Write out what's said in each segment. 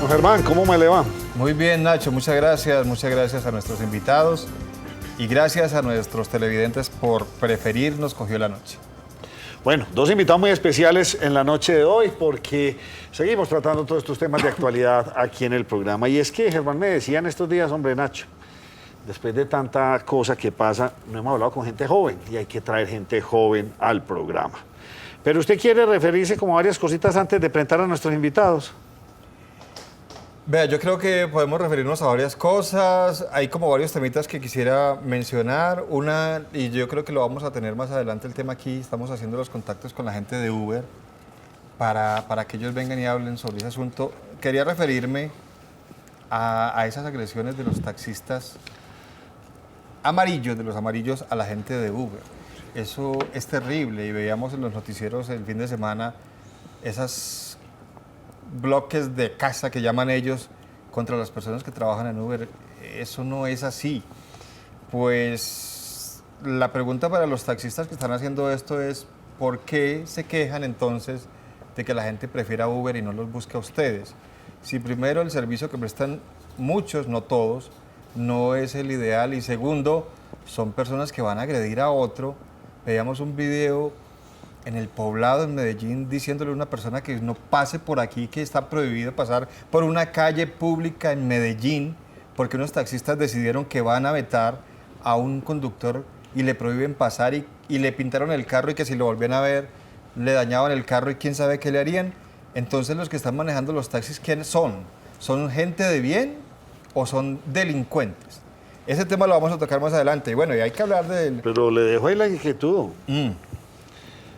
Don Germán, ¿cómo me le va? Muy bien, Nacho, muchas gracias a nuestros invitados y gracias a nuestros televidentes por preferirnos Cogió la Noche. Bueno, dos invitados muy especiales en la noche de hoy porque seguimos tratando todos estos temas de actualidad aquí en el programa. Y es que Germán me decía en estos días, hombre Nacho, después de tanta cosa que pasa, no hemos hablado con gente joven y hay que traer gente joven al programa. Pero usted quiere referirse como a varias cositas antes de presentar a nuestros invitados. Vea, yo creo que podemos referirnos a varias cosas. Hay como varios temitas que quisiera mencionar. Una, y yo creo que lo vamos a tener más adelante el tema aquí, estamos haciendo los contactos con la gente de Uber para que ellos vengan y hablen sobre ese asunto. Quería referirme a esas agresiones de los taxistas amarillos, de los amarillos a la gente de Uber. Eso es terrible y veíamos en los noticieros el fin de semana esas bloques de caza que llaman ellos contra las personas que trabajan en Uber. Eso no es así. Pues la pregunta para los taxistas que están haciendo esto es ¿por qué se quejan entonces de que la gente prefiera Uber y no los busca a ustedes? Si primero el servicio que prestan muchos, no todos, no es el ideal y segundo, son personas que van a agredir a otro. Veíamos un video en el Poblado, en Medellín, diciéndole a una persona que no pase por aquí, que está prohibido pasar por una calle pública en Medellín, porque unos taxistas decidieron que van a vetar a un conductor y le prohíben pasar y le pintaron el carro y que si lo volvían a ver, le dañaban el carro y quién sabe qué le harían. Entonces, los que están manejando los taxis, ¿quiénes son? ¿Son gente de bien o son delincuentes? Ese tema lo vamos a tocar más adelante. Y bueno, y hay que hablar del... Pero le dejo ahí la inquietud.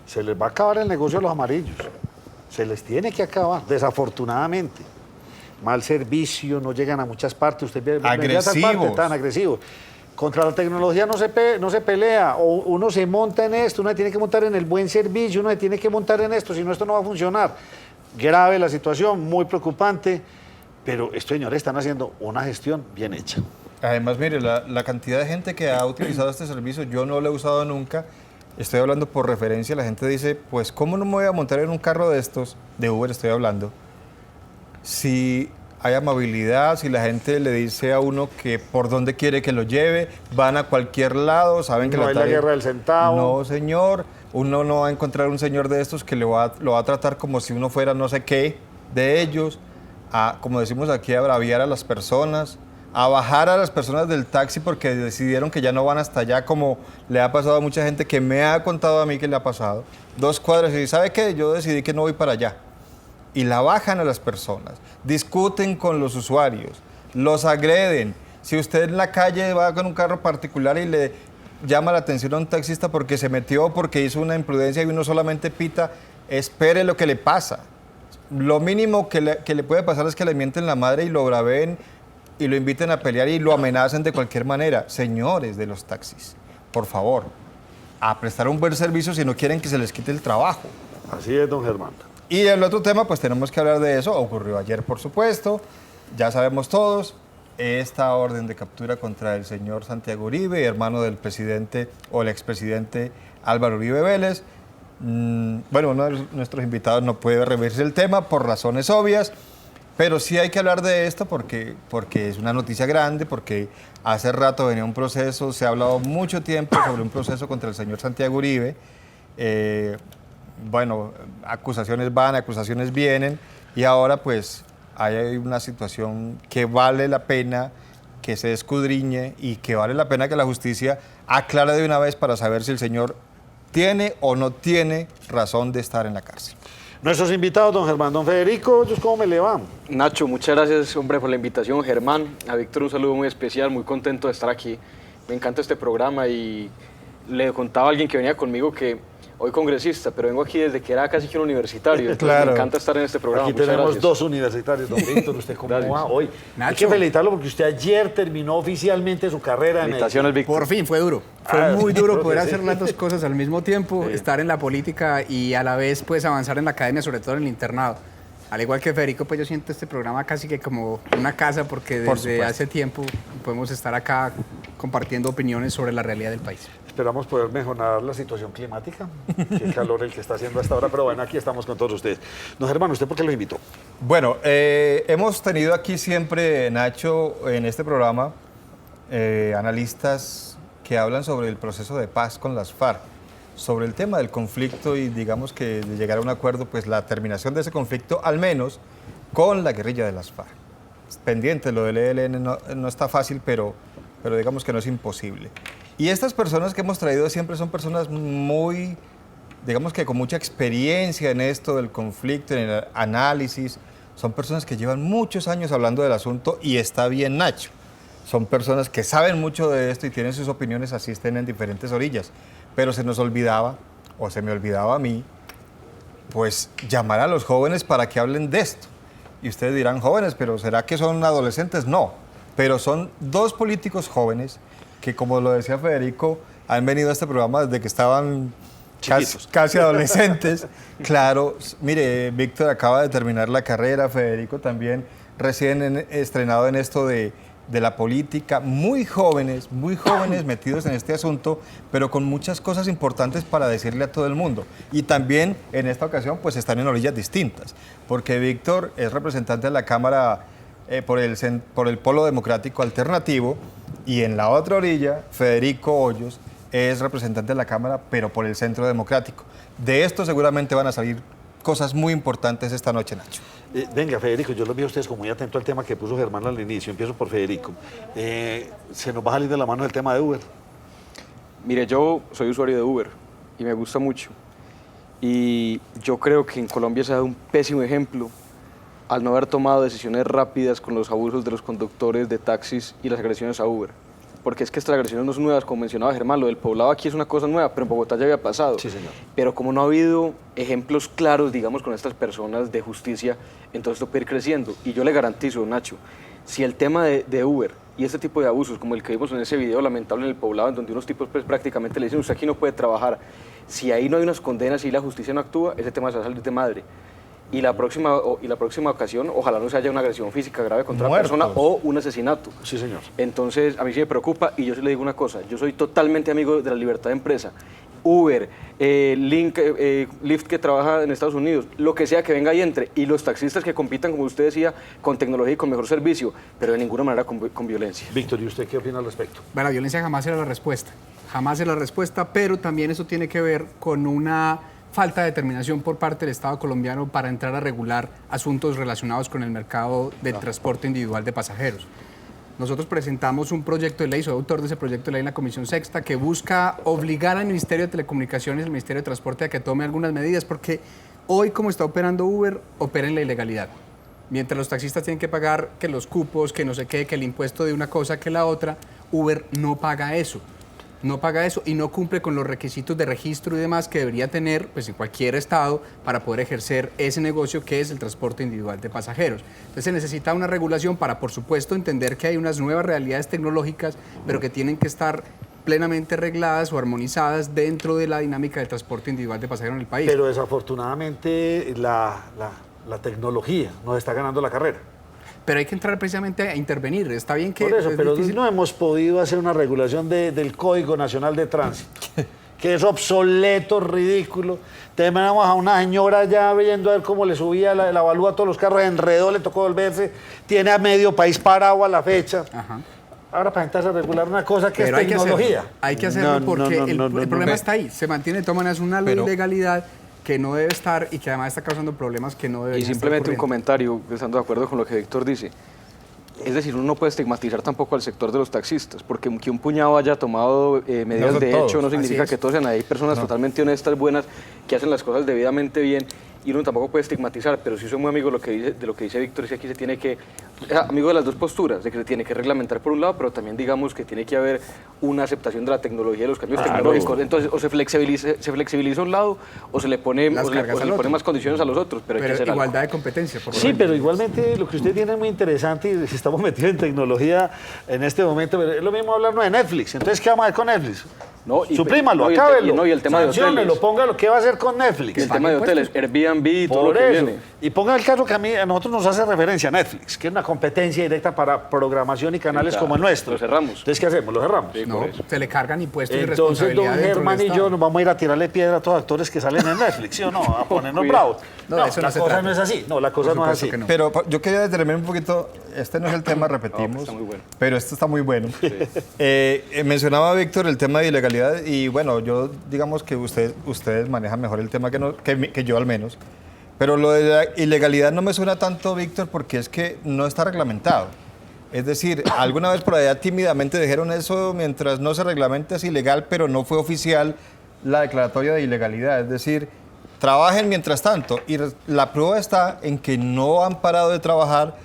Se les va a acabar el negocio a los amarillos. Se les tiene que acabar, desafortunadamente. Mal servicio, no llegan a muchas partes. Usted ve agresivos. Tan agresivos. Contra la tecnología no se pelea. O uno se monta en esto, uno se tiene que montar en el buen servicio, uno se tiene que montar en esto, si no, esto no va a funcionar. Grave la situación, muy preocupante. Pero estos señores están haciendo una gestión bien hecha. Además, mire, la cantidad de gente que ha utilizado este servicio, yo no lo he usado nunca. Estoy hablando por referencia, la gente dice, pues, ¿cómo no me voy a montar en un carro de estos, de Uber estoy hablando, si hay amabilidad, si la gente le dice a uno que por dónde quiere que lo lleve, van a cualquier lado, saben que no hay la guerra del centavo? No, señor, uno no va a encontrar un señor de estos que lo va a tratar como si uno fuera no sé qué de ellos, como decimos aquí, a braviar a las personas, a bajar a las personas del taxi porque decidieron que ya no van hasta allá, como le ha pasado a mucha gente que me ha contado a mí que le ha pasado. 2 cuadras y ¿sabe qué? Yo decidí que no voy para allá. Y la bajan a las personas, discuten con los usuarios, los agreden. Si usted en la calle va con un carro particular y le llama la atención a un taxista porque se metió, porque hizo una imprudencia y uno solamente pita, espere lo que le pasa. Lo mínimo que le puede pasar es que le mienten la madre y lo braveen y lo inviten a pelear y lo amenacen de cualquier manera. Señores de los taxis, por favor, a prestar un buen servicio si no quieren que se les quite el trabajo. Así es, don Germán. Y el otro tema, pues tenemos que hablar de eso. Ocurrió ayer, por supuesto. Ya sabemos todos, esta orden de captura contra el señor Santiago Uribe, hermano del presidente o el expresidente Álvaro Uribe Vélez. Bueno, uno de nuestros invitados no puede revertir el tema por razones obvias. Pero sí hay que hablar de esto porque es una noticia grande, porque hace rato venía un proceso, se ha hablado mucho tiempo sobre un proceso contra el señor Santiago Uribe. Bueno, acusaciones van, acusaciones vienen, y ahora pues hay una situación que vale la pena que se escudriñe y que vale la pena que la justicia aclare de una vez para saber si el señor tiene o no tiene razón de estar en la cárcel. Nuestros invitados, don Germán, don Federico, ¿cómo me le va? Nacho, muchas gracias, hombre, por la invitación. Germán, a Víctor un saludo muy especial, muy contento de estar aquí. Me encanta este programa y le contaba a alguien que venía conmigo que hoy congresista, pero vengo aquí desde que era casi que un universitario. Claro. Me encanta estar en este programa. Aquí muchas tenemos gracias. 2 universitarios, don Víctor. ¿Usted cómo va hoy? Nacho. Hay que felicitarlo porque usted ayer terminó oficialmente su carrera en Invitaciones, Víctor. Por fin, fue duro. Fue muy creo duro que poder sí. hacer las dos cosas al mismo tiempo, estar en la política y a la vez pues avanzar en la academia, sobre todo en el internado. Al igual que Federico, pues yo siento este programa casi que como una casa porque desde hace tiempo podemos estar acá compartiendo opiniones sobre la realidad del país. Esperamos poder mejorar la situación climática. Qué calor el que está haciendo hasta ahora, pero bueno, aquí estamos con todos ustedes. Don Germán, ¿usted por qué lo invitó? Bueno, hemos tenido aquí siempre, Nacho, en este programa, analistas que hablan sobre el proceso de paz con las FARC, sobre el tema del conflicto y digamos que de llegar a un acuerdo, pues la terminación de ese conflicto, al menos con la guerrilla de las FARC. Pendiente, lo del ELN no está fácil, pero digamos que no es imposible. Y estas personas que hemos traído siempre son personas muy, digamos que con mucha experiencia en esto del conflicto, en el análisis. Son personas que llevan muchos años hablando del asunto y está bien, Nacho. Son personas que saben mucho de esto y tienen sus opiniones, así estén en diferentes orillas. Pero se nos olvidaba, o se me olvidaba a mí, pues llamar a los jóvenes para que hablen de esto. Y ustedes dirán, jóvenes, pero ¿será que son adolescentes? No, pero son dos políticos jóvenes que, como lo decía Federico, han venido a este programa desde que estaban casi adolescentes. Claro, mire, Víctor acaba de terminar la carrera, Federico también recién estrenado en esto de la política, muy jóvenes metidos en este asunto, pero con muchas cosas importantes para decirle a todo el mundo. Y también en esta ocasión pues están en orillas distintas, porque Víctor es representante de la Cámara por el Polo Democrático Alternativo, y en la otra orilla, Federico Hoyos es representante de la Cámara, pero por el Centro Democrático. De esto seguramente van a salir cosas muy importantes esta noche, Nacho. Venga, Federico, yo los vi a ustedes como muy atento al tema que puso Germán al inicio. Empiezo por Federico. ¿Se nos va a salir de la mano el tema de Uber? Mire, yo soy usuario de Uber y me gusta mucho. Y yo creo que en Colombia se ha dado un pésimo ejemplo al no haber tomado decisiones rápidas con los abusos de los conductores de taxis y las agresiones a Uber. Porque es que estas agresiones no son nuevas, como mencionaba Germán, lo del poblado aquí es una cosa nueva, pero en Bogotá ya había pasado. Sí, señor. Pero como no ha habido ejemplos claros, digamos, con estas personas de justicia, entonces esto puede ir creciendo. Y yo le garantizo, Nacho, si el tema de Uber y este tipo de abusos, como el que vimos en ese video lamentable en el poblado, en donde unos tipos pues, prácticamente le dicen, usted aquí no puede trabajar, si ahí no hay unas condenas y la justicia no actúa, ese tema se va a salir de madre. Y la próxima ocasión, ojalá no se haya una agresión física grave contra una persona o un asesinato. Sí, señor. Entonces, a mí sí me preocupa y yo sí le digo una cosa, yo soy totalmente amigo de la libertad de empresa. Uber, Lyft que trabaja en Estados Unidos, lo que sea que venga y entre, y los taxistas que compitan, como usted decía, con tecnología y con mejor servicio, pero de ninguna manera con violencia. Víctor, ¿y usted qué opina al respecto? Bueno, la violencia jamás será la respuesta, pero también eso tiene que ver con una falta de determinación por parte del Estado colombiano para entrar a regular asuntos relacionados con el mercado del transporte individual de pasajeros. Nosotros presentamos un proyecto de ley, soy autor de ese proyecto de ley en la Comisión Sexta, que busca obligar al Ministerio de Telecomunicaciones y al Ministerio de Transporte a que tome algunas medidas, porque hoy, como está operando Uber, opera en la ilegalidad. Mientras los taxistas tienen que pagar que los cupos, que no sé qué, que el impuesto de una cosa que la otra, Uber no paga eso. No paga eso y no cumple con los requisitos de registro y demás que debería tener pues, en cualquier estado para poder ejercer ese negocio que es el transporte individual de pasajeros. Entonces se necesita una regulación para, por supuesto, entender que hay unas nuevas realidades tecnológicas, pero que tienen que estar plenamente regladas o armonizadas dentro de la dinámica del transporte individual de pasajeros en el país. Pero desafortunadamente la tecnología nos está ganando la carrera. Pero hay que entrar precisamente a intervenir. Está bien que... Por eso, pero no hemos podido hacer una regulación del Código Nacional de Tránsito, que es obsoleto, ridículo. Tenemos a una señora ya viendo a ver cómo le subía la avalúa a todos los carros, enredó, le tocó volverse, tiene a medio país parado a la fecha. Ajá. Ahora para intentar regular una cosa que pero es tecnología. Hay que hacerlo porque el problema está ahí. Se mantiene de todas maneras una ilegalidad que no debe estar y que además está causando problemas que no deben estar. Y simplemente un comentario, estando de acuerdo con lo que Víctor dice. Es decir, uno no puede estigmatizar tampoco al sector de los taxistas, porque que un puñado haya tomado medidas de hecho no significa que todos sean. Hay personas totalmente honestas, buenas, que hacen las cosas debidamente bien, y uno tampoco puede estigmatizar, pero sí soy muy amigo de lo que dice Víctor, es que aquí se tiene que, amigo de las dos posturas, de que se tiene que reglamentar por un lado, pero también digamos que tiene que haber una aceptación de la tecnología, de los cambios tecnológicos. Entonces, o se flexibiliza un lado, o se le pone más condiciones a los otros. Pero hay que hacer igualdad algo. De competencia. Sí, pero igualmente lo que usted tiene es muy interesante y si estamos metidos en tecnología en este momento, pero es lo mismo hablarnos de Netflix. Entonces, ¿qué vamos a hacer con Netflix? No, suprímalo, no, acábelo, y el tema de sanciónelo, hoteles. póngalo, ¿qué va a hacer con Netflix? Y el tema de hoteles, Airbnb y todo Por lo que eso. viene. Y ponga el caso que a nosotros nos hace referencia a Netflix, que es una competencia directa para programación y canales Claro, como el nuestro. lo cerramos. Entonces, ¿qué hacemos? Lo cerramos. Sí, No, por eso. se le cargan impuestos y Entonces, don responsabilidades dentro Germán del y yo Estado. nos vamos a ir a tirarle piedra a todos los actores que salen en Netflix, ¿sí o no? A ponernos Cuidado. bravos. No, No, eso la no se cosa trata. no es así. No, la cosa Por no es supuesto así. que no. Pero yo quería detenerme un poquito, este no es el tema, repetimos, está muy bueno. pero este está muy bueno. Mencionaba Víctor el tema de ilegalidad y bueno, yo digamos que ustedes manejan mejor el tema que yo al menos, pero lo de la ilegalidad no me suena tanto, Víctor, porque es que no está reglamentado. Es decir, alguna vez por allá tímidamente dijeron eso, mientras no se reglamente es ilegal, pero no fue oficial la declaratoria de ilegalidad. Es decir, trabajen mientras tanto. Y la prueba está en que no han parado de trabajar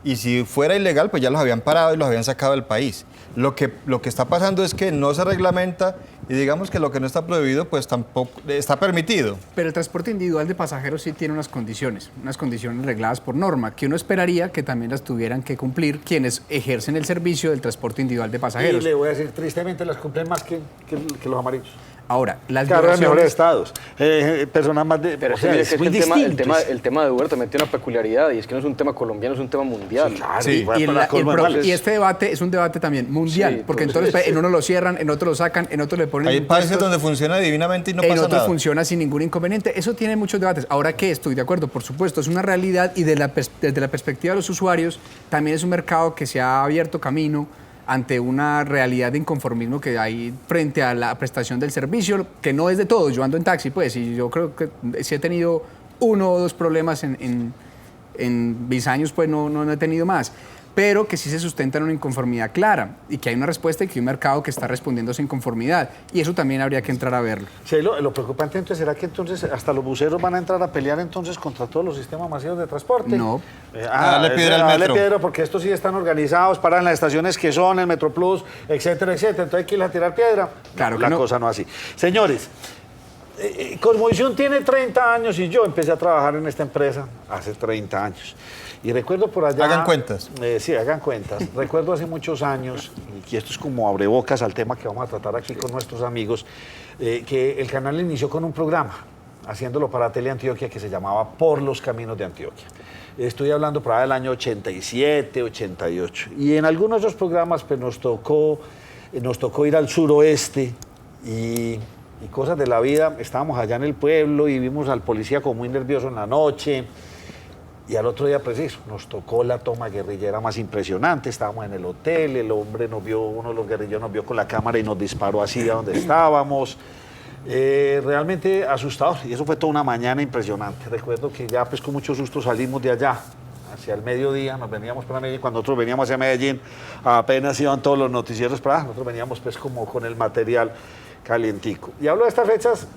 y si fuera ilegal, pues ya los habían parado y los habían sacado del país. Lo que está pasando es que no se reglamenta y digamos que lo que no está prohibido, pues tampoco está permitido. Pero el transporte individual de pasajeros sí tiene unas condiciones regladas por norma, que uno esperaría que también las tuvieran que cumplir quienes ejercen el servicio del transporte individual de Y pasajeros. le voy a decir, tristemente las cumplen más que los amarillos. Ahora, las Claro, en mejores violaciones... estados. Personas más de... Pero o sea, mire es que es muy que distinto. el tema de Uber también tiene una peculiaridad y es que no es un tema colombiano, es un tema mundial. Claro, Sí. bueno, Y, para colmo de males. y este debate es un debate también mundial, Sí, porque entonces- entonces en uno lo cierran, en otro lo sacan, en otro le ponen Hay países impuestos, donde funciona divinamente y no en pasa otros nada. funciona sin ningún inconveniente. Eso tiene muchos debates. Ahora que estoy de acuerdo, por supuesto, es una realidad y desde la perspectiva de los usuarios también es un mercado que se ha abierto camino ante una realidad de inconformismo que hay frente a la prestación del servicio, que no es de todos. Yo ando en taxi, pues, y yo creo que si he tenido uno o dos problemas en mis años, pues no he tenido más. Pero que sí se sustenta en una inconformidad clara y que hay una respuesta y que hay un mercado que está respondiendo a esa inconformidad. Y eso también habría que entrar a verlo. Sí, lo preocupante entonces será que entonces hasta los buceros van a entrar a pelear entonces contra todos los sistemas masivos de transporte. No. Dale piedra al dale metro. piedra porque estos sí están organizados, paran en las estaciones que son, el Metroplus, etcétera, etcétera. Entonces hay que ir a tirar piedra. Claro que la no. cosa no es así. Señores, Cosmovisión tiene 30 años y yo empecé a trabajar en esta empresa hace 30 años. Y recuerdo por allá... Hagan cuentas. Sí, hagan cuentas. Recuerdo hace muchos años, y esto es como abrebocas al tema que vamos a tratar aquí con nuestros amigos, que el canal inició con un programa, haciéndolo para Teleantioquia, que se llamaba Por los Caminos de Antioquia. Estoy hablando por ahí del año 87, 88. Y en algunos de esos programas pues, nos tocó ir al suroeste y cosas de la vida. Estábamos allá en el pueblo y vimos al policía como muy nervioso en la noche. Y al otro día, preciso, nos tocó la toma guerrillera más impresionante. Estábamos en el hotel, el hombre nos vio, uno de los guerrilleros nos vio con la cámara y nos disparó así a donde estábamos. Realmente asustados. Y eso fue toda una mañana impresionante. Recuerdo que ya pues con mucho susto salimos de allá. Hacia el mediodía, nos veníamos para Medellín. Cuando nosotros veníamos hacia Medellín, apenas iban todos los noticieros para allá. Nosotros veníamos pues como con el material calientico. Y hablo de estas fechas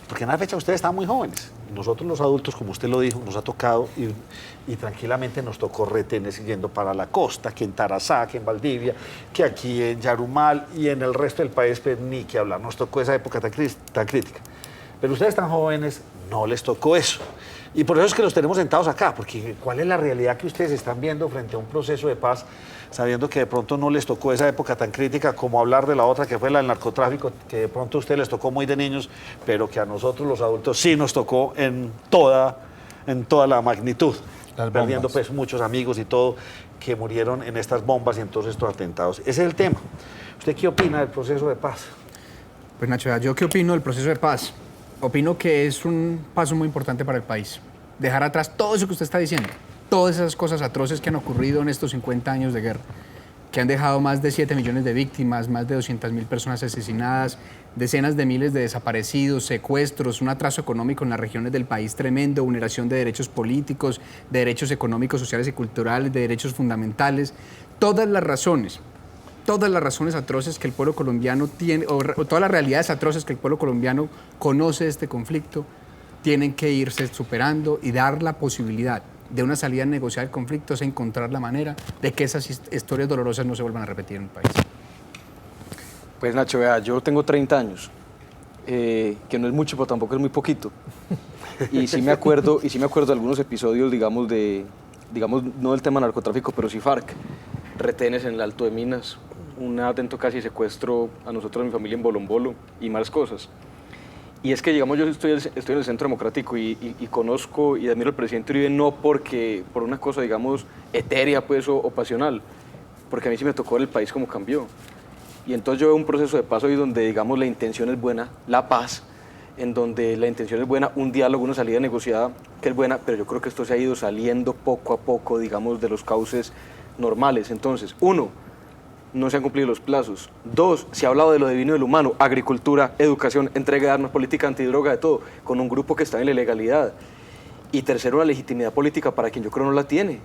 porque en la fecha ustedes estaban muy jóvenes. Nosotros los adultos, como usted lo dijo, nos ha tocado y tranquilamente nos tocó retenes yendo para la costa, que en Tarazá, que en Valdivia, que aquí en Yarumal y en el resto del país, pues ni que hablar. Nos tocó esa época tan crítica. Pero ustedes tan jóvenes, no les tocó eso. Y por eso es que los tenemos sentados acá, porque ¿cuál es la realidad que ustedes están viendo frente a un proceso de paz, sabiendo que de pronto no les tocó esa época tan crítica como hablar de la otra que fue la del narcotráfico, que de pronto a ustedes les tocó muy de niños, pero que a nosotros los adultos sí nos tocó en toda la magnitud, Las perdiendo bombas. pues muchos amigos y todo que murieron en estas bombas y en todos estos atentados? Ese es el tema. ¿Usted qué opina del proceso de paz? Pues Nacho, ¿yo qué opino del proceso de paz? Opino que es un paso muy importante para el país. Dejar atrás todo eso que usted está diciendo, todas esas cosas atroces que han ocurrido en estos 50 años de guerra, que han dejado más de 7 millones de víctimas, más de 200.000 personas asesinadas, decenas de miles de desaparecidos, secuestros, un atraso económico en las regiones del país tremendo, vulneración de derechos políticos, de derechos económicos, sociales y culturales, de derechos fundamentales, todas las razones atroces que el pueblo colombiano tiene, o todas las realidades atroces que el pueblo colombiano conoce de este conflicto, tienen que irse superando y dar la posibilidad de una salida negociada del conflicto, es encontrar la manera de que esas historias dolorosas no se vuelvan a repetir en el país. Pues Nacho, vea, yo tengo 30 años, que no es mucho, pero tampoco es muy poquito. Y sí me acuerdo de algunos episodios, digamos, no del tema narcotráfico, pero sí FARC, retenes en el Alto de Minas, un atento casi secuestro a nosotros, a mi familia en Bolombolo y más cosas. Y es que, digamos, yo estoy en el Centro Democrático y conozco y admiro al presidente Uribe no por una cosa, digamos, etérea pues, o pasional, porque a mí sí me tocó ver el país como cambió. Y entonces yo veo un proceso de paz hoy donde, digamos, la intención es buena, la paz, en donde la intención es buena, un diálogo, una salida negociada que es buena, pero yo creo que esto se ha ido saliendo poco a poco, digamos, de los cauces normales. Entonces, 1, no se han cumplido los plazos. 2, se ha hablado de lo divino y de lo humano, agricultura, educación, entrega de armas, política antidroga, de todo, con un grupo que está en la ilegalidad. Y 3, una legitimidad política para quien yo creo no la tiene.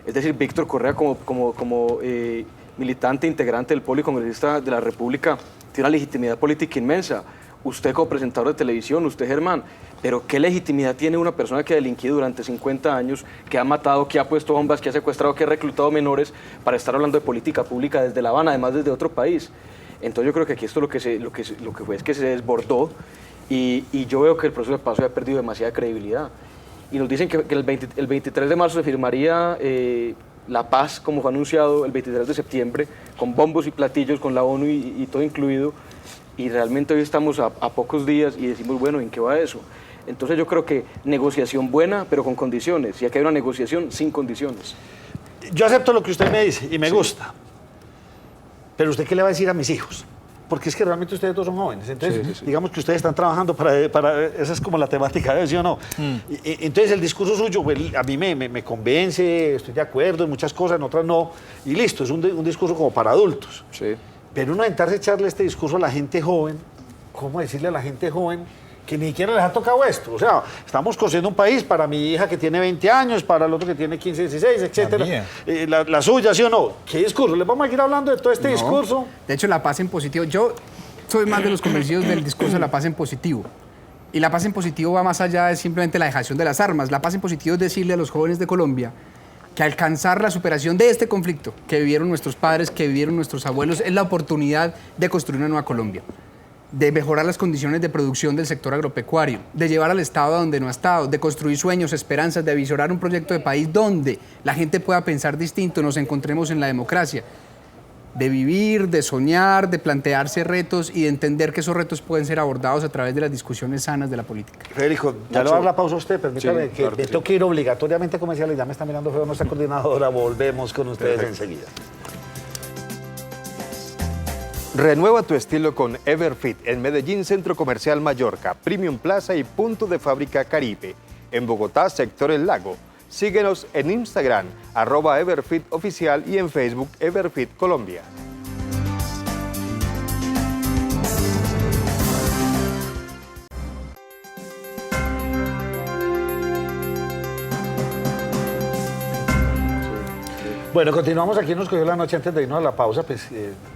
Es decir, Víctor Correa como militante, integrante del pueblo y congresista de la República, tiene una legitimidad política inmensa. Usted como presentador de televisión, usted Germán, pero ¿qué legitimidad tiene una persona que ha delinquido durante 50 años, que ha matado, que ha puesto bombas, que ha secuestrado, que ha reclutado menores para estar hablando de política pública desde La Habana, además desde otro país? Entonces yo creo que aquí esto lo que fue es que se desbordó y yo veo que el proceso de paz ha perdido demasiada credibilidad. Y nos dicen que el 23 de marzo se firmaría la paz, como fue anunciado, el 23 de septiembre, con bombos y platillos, con la ONU y todo incluido. Y realmente hoy estamos a pocos días y decimos, bueno, ¿en qué va eso? Entonces yo creo que negociación buena, pero con condiciones. Y aquí hay una negociación sin condiciones. Yo acepto lo que usted me dice y me gusta. Pero ¿usted qué le va a decir a mis hijos? Porque es que realmente ustedes dos son jóvenes. Entonces, digamos que ustedes están trabajando para esa es como la temática de ¿sí o no? Entonces, el discurso suyo, pues, a mí me convence, estoy de acuerdo en muchas cosas, en otras no. Y listo, es un discurso como para adultos. Sí. Pero uno intentarse echarle este discurso a la gente joven, ¿cómo decirle a la gente joven que ni siquiera les ha tocado esto? O sea, estamos construyendo un país para mi hija que tiene 20 años, para el otro que tiene 15, 16, etcétera. La suya, ¿sí o no? ¿Qué discurso? ¿Les vamos a ir hablando de todo este discurso? De hecho, la paz en positivo. Yo soy más de los convencidos del discurso de la paz en positivo. Y la paz en positivo va más allá de simplemente la dejación de las armas. La paz en positivo es decirle a los jóvenes de Colombia que alcanzar la superación de este conflicto que vivieron nuestros padres, que vivieron nuestros abuelos, es la oportunidad de construir una nueva Colombia, de mejorar las condiciones de producción del sector agropecuario, de llevar al Estado a donde no ha estado, de construir sueños, esperanzas, de avisorar un proyecto de país donde la gente pueda pensar distinto, nos encontremos en la democracia, de vivir, de soñar, de plantearse retos y de entender que esos retos pueden ser abordados a través de las discusiones sanas de la política. Federico, ya le voy a dar la pausa a usted, permítame Sí, que claro que me sí. tengo que ir obligatoriamente a comerciales, ya me está mirando feo nuestra coordinadora, volvemos con ustedes enseguida. Renueva tu estilo con Everfit en Medellín, Centro Comercial Mallorca, Premium Plaza y Punto de Fábrica Caribe. En Bogotá, Sector El Lago. Síguenos en Instagram, @EverfitOficial y en Facebook, Everfit Colombia. Bueno, continuamos aquí, nos cogió la noche antes de irnos a la pausa, pues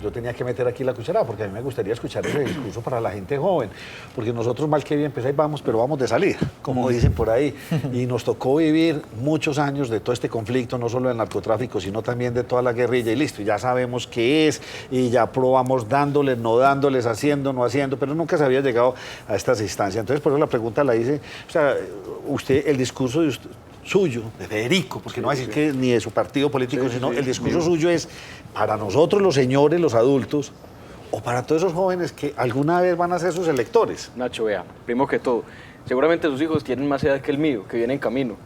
yo tenía que meter aquí la cucharada porque a mí me gustaría escuchar ese discurso para la gente joven, porque nosotros mal que bien, pues ahí vamos, pero vamos de salida, como dicen por ahí, y nos tocó vivir muchos años de todo este conflicto, no solo del narcotráfico, sino también de toda la guerrilla, y listo, ya sabemos qué es, y ya probamos dándoles, no dándoles, haciendo, no haciendo, pero nunca se había llegado a estas instancias. Entonces, por eso la pregunta la hice, o sea, usted, el discurso de usted, suyo, de Federico, porque no va a decir que ni de su partido político, sino el discurso suyo es para nosotros los señores, los adultos, o para todos esos jóvenes que alguna vez van a ser sus electores. Nacho, vea, primero que todo, seguramente sus hijos tienen más edad que el mío, que viene en camino.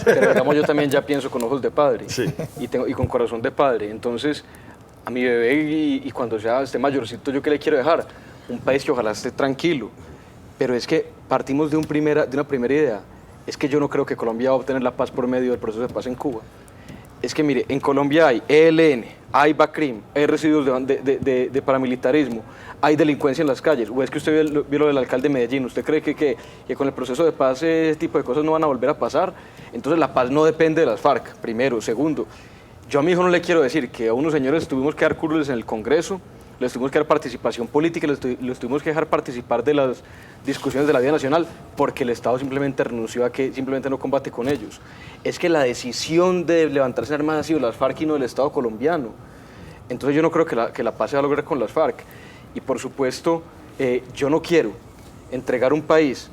Pero digamos, yo también ya pienso con ojos de padre y con corazón de padre. Entonces, a mi bebé y cuando ya esté mayorcito, ¿yo qué le quiero dejar? Un país que ojalá esté tranquilo. Pero es que partimos de una primera idea. Es que yo no creo que Colombia va a obtener la paz por medio del proceso de paz en Cuba. Es que, mire, en Colombia hay ELN, hay BACRIM, hay residuos de paramilitarismo, hay delincuencia en las calles. ¿O es que usted vio lo del alcalde de Medellín? ¿Usted cree que con el proceso de paz ese tipo de cosas no van a volver a pasar? Entonces la paz no depende de las FARC, primero. Segundo, yo a mi hijo no le quiero decir que a unos señores tuvimos que dar cursos en el Congreso, les tuvimos que dar participación política, les tuvimos que dejar participar de las discusiones de la vida nacional porque el Estado simplemente renunció a que simplemente no combate con ellos. Es que la decisión de levantarse en armas ha sido las FARC y no del Estado colombiano. Entonces yo no creo que la paz se va a lograr con las FARC. Y por supuesto, yo no quiero entregar un país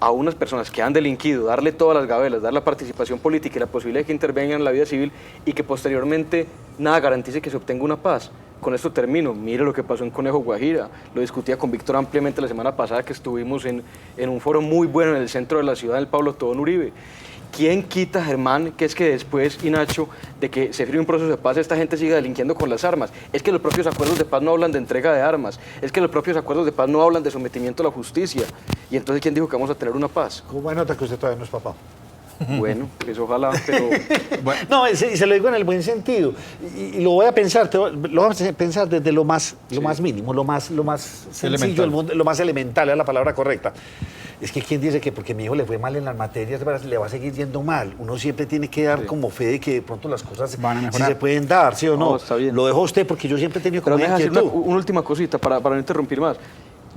a unas personas que han delinquido, darle todas las gabelas, dar la participación política y la posibilidad de que intervengan en la vida civil y que posteriormente nada garantice que se obtenga una paz. con esto termino. Mire lo que pasó en Conejo Guajira. Lo discutía con Víctor ampliamente la semana pasada que estuvimos en un foro muy bueno en el centro de la ciudad, del Pablo Tobón Uribe. ¿Quién quita, Germán, que es que después, y Nacho, de que se firme un proceso de paz, esta gente siga delinquiendo con las armas? Es que los propios acuerdos de paz no hablan de entrega de armas. Es que los propios acuerdos de paz no hablan de sometimiento a la justicia. Y entonces, ¿quién dijo que vamos a tener una paz? ¿Cómo nota que usted todavía no es papá? Bueno, pues ojalá, pero... Bueno. No, y se lo digo en el buen sentido. Y lo voy a pensar, lo vamos a pensar desde lo más mínimo, lo más sencillo del mundo, lo más elemental, es la palabra correcta. Es que ¿quién dice que porque mi hijo le fue mal en las materias, le va a seguir yendo mal? Uno siempre tiene que dar como fe de que de pronto las cosas van a mejorar. Sí se pueden dar, ¿sí o no? No, está bien. Lo dejo a usted porque yo siempre he tenido como Pero déjame inquietud. decir una última cosita para no interrumpir más.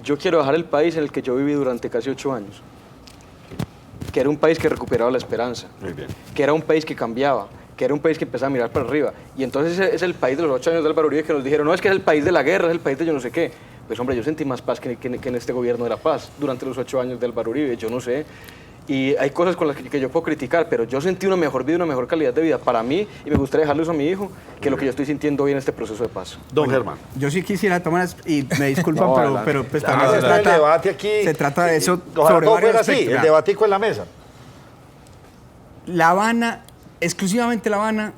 Yo quiero dejar el país en el que yo viví durante casi 8 años. Que era un país que recuperaba la esperanza. Muy bien. Que era un país que cambiaba. Que era un país que empezaba a mirar para arriba. Y entonces ese es el país de los 8 años de Álvaro Uribe que nos dijeron, no, es que es el país de la guerra, es el país de yo no sé qué. Pues hombre, yo sentí más paz que en este gobierno de la paz durante los 8 años de Álvaro Uribe, yo no sé. Y hay cosas con las que yo puedo criticar, pero yo sentí una mejor vida, una mejor calidad de vida para mí, y me gustaría dejarlo eso a mi hijo, que lo que yo estoy sintiendo hoy en este proceso de paz. Don Germán. Yo sí quisiera tomar, y me disculpan, No, pero pues Ah, también está el debate aquí. se trata de eso Ojalá sobre todo varios fuera así, aspectos. el Vea, debatico en la mesa. La Habana, exclusivamente La Habana,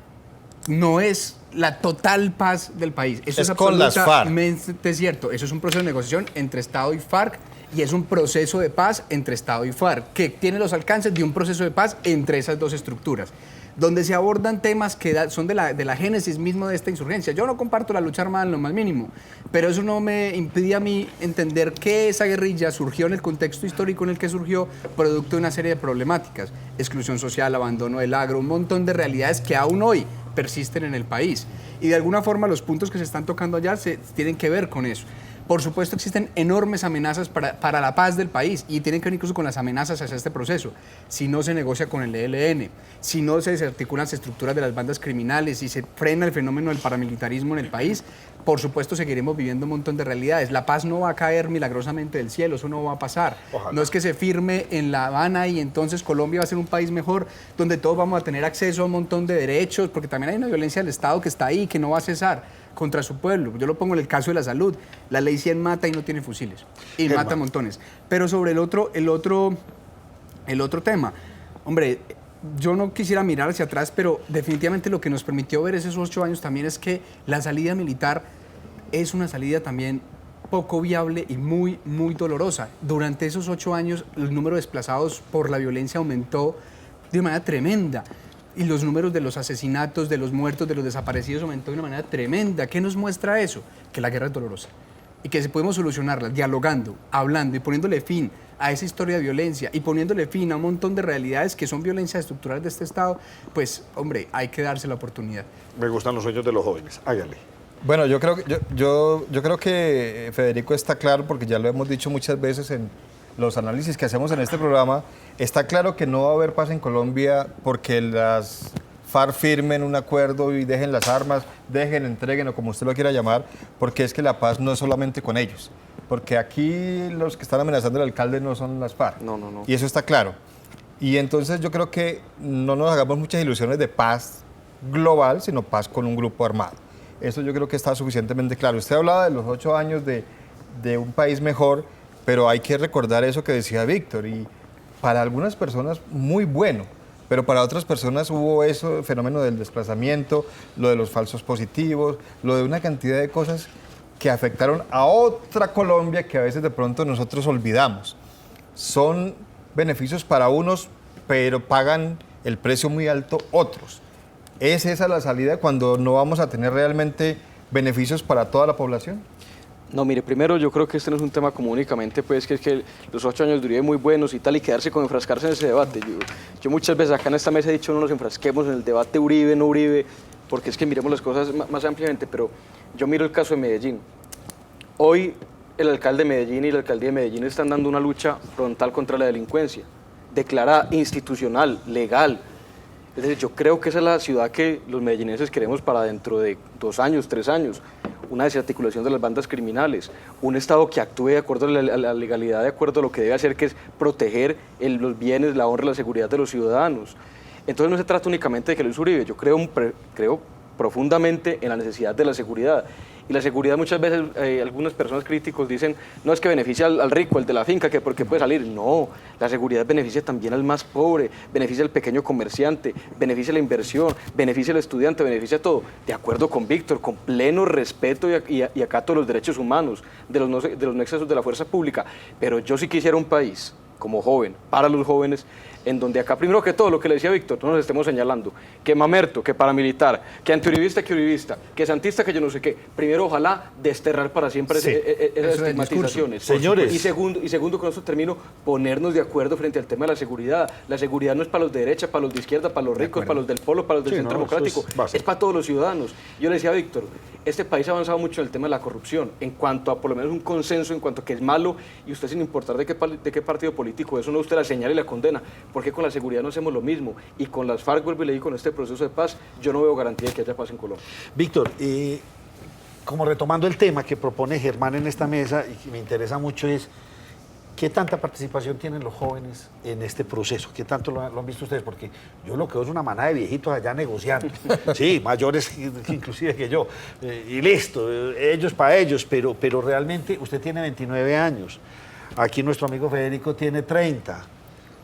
no es la total paz del país. Eso Es con las FARC. absolutamente cierto. Eso es un proceso de negociación entre Estado y FARC y es un proceso de paz entre Estado y FARC que tiene los alcances de un proceso de paz entre esas dos estructuras, donde se abordan temas que son de la génesis mismo de esta insurgencia. Yo no comparto la lucha armada en lo más mínimo, pero eso no me impide a mí entender que esa guerrilla surgió en el contexto histórico en el que surgió, producto de una serie de problemáticas: exclusión social, abandono del agro, un montón de realidades que aún hoy persisten en el país. Y de alguna forma los puntos que se están tocando allá tienen que ver con eso. Por supuesto existen enormes amenazas para la paz del país y tienen que ver incluso con las amenazas hacia este proceso. Si no se negocia con el ELN, si no se desarticulan las estructuras de las bandas criminales, si se frena el fenómeno del paramilitarismo en el país, por supuesto seguiremos viviendo un montón de realidades. La paz no va a caer milagrosamente del cielo, eso no va a pasar. Ojalá. No es que se firme en La Habana y entonces Colombia va a ser un país mejor, donde todos vamos a tener acceso a un montón de derechos, porque también hay una violencia del Estado que está ahí, que no va a cesar contra su pueblo. Yo lo pongo en el caso de la salud. La ley 100 mata y no tiene fusiles. Y Germán. mata montones. Pero sobre el otro tema, hombre, yo no quisiera mirar hacia atrás, pero definitivamente lo que nos permitió ver esos 8 años también es que la salida militar es una salida también poco viable y muy, muy dolorosa. Durante esos 8 años el número de desplazados por la violencia aumentó de una manera tremenda. Y los números de los asesinatos, de los muertos, de los desaparecidos aumentó de una manera tremenda. ¿Qué nos muestra eso? Que la guerra es dolorosa y que si podemos solucionarla dialogando, hablando y poniéndole fin a esa historia de violencia y poniéndole fin a un montón de realidades que son violencias estructurales de este Estado, pues, hombre, hay que darse la oportunidad. Me gustan los sueños de los jóvenes. Hágale. Bueno, yo creo que Federico está claro, porque ya lo hemos dicho muchas veces en los análisis que hacemos en este programa. Está claro que no va a haber paz en Colombia porque las FARC firmen un acuerdo y dejen las armas, entreguen o como usted lo quiera llamar, porque es que la paz no es solamente con ellos. Porque aquí los que están amenazando al alcalde no son las FARC. No, no, no. Y eso está claro. Y entonces yo creo que no nos hagamos muchas ilusiones de paz global, sino paz con un grupo armado. Eso yo creo que está suficientemente claro. Usted hablaba de los 8 años de un país mejor, pero hay que recordar eso que decía Víctor. Y para algunas personas muy bueno, pero para otras personas hubo eso, el fenómeno del desplazamiento, lo de los falsos positivos, lo de una cantidad de cosas que afectaron a otra Colombia que a veces de pronto nosotros olvidamos. Son beneficios para unos, pero pagan el precio muy alto otros. ¿Es esa la salida cuando no vamos a tener realmente beneficios para toda la población? No, mire, primero yo creo que este no es un tema como únicamente, pues, que es que los 8 años de Uribe muy buenos y tal, y quedarse con enfrascarse en ese debate. Yo muchas veces acá en esta mesa he dicho no nos enfrasquemos en el debate Uribe, no Uribe, porque es que miremos las cosas más ampliamente, pero yo miro el caso de Medellín. Hoy el alcalde de Medellín y la alcaldía de Medellín están dando una lucha frontal contra la delincuencia, declarada institucional, legal. Es decir, yo creo que esa es la ciudad que los medellinenses queremos para dentro de 2 años, 3 años. Una desarticulación de las bandas criminales, un Estado que actúe de acuerdo a la legalidad, de acuerdo a lo que debe hacer, que es proteger los bienes, la honra y la seguridad de los ciudadanos. Entonces no se trata únicamente de que Luis Uribe, yo creo profundamente en la necesidad de la seguridad. Y la seguridad muchas veces, algunas personas críticos dicen, no es que beneficia al rico, el de la finca, que porque puede salir. No, la seguridad beneficia también al más pobre, beneficia al pequeño comerciante, beneficia la inversión, beneficia al estudiante, beneficia todo. De acuerdo con Víctor, con pleno respeto y acato de los derechos humanos, de los no excesos de la fuerza pública. Pero yo sí quisiera un país, como joven, para los jóvenes, en donde acá, primero que todo, lo que le decía Víctor, no nos estemos señalando, que mamerto, que paramilitar, que antiuribista, que uribista, que santista, que yo no sé qué. Primero, ojalá desterrar para siempre Sí. esas estigmatizaciones. Señores. Y segundo, con eso termino, ponernos de acuerdo frente al tema de la seguridad. La seguridad no es para los de derecha, para los de izquierda, para los ricos, para los del polo, para los del Sí, centro no, eso democrático. es básico. Es para todos los ciudadanos. Yo le decía a Víctor, este país ha avanzado mucho en el tema de la corrupción, en cuanto a por lo menos un consenso, en cuanto a que es malo, y usted sin importar de qué partido político, eso no usted la señala y la condena, porque con la seguridad no hacemos lo mismo, y con las FARC, vuelvo y le digo, con este proceso de paz, yo no veo garantía de que haya paz en Colombia. Víctor, como retomando el tema que propone Germán en esta mesa y que me interesa mucho es, ¿qué tanta participación tienen los jóvenes en este proceso? ¿Qué tanto lo han visto ustedes? Porque yo lo que veo es una manada de viejitos allá negociando. Sí, mayores inclusive que yo. Y listo, ellos para ellos, pero realmente usted tiene 29 años. Aquí nuestro amigo Federico tiene 30.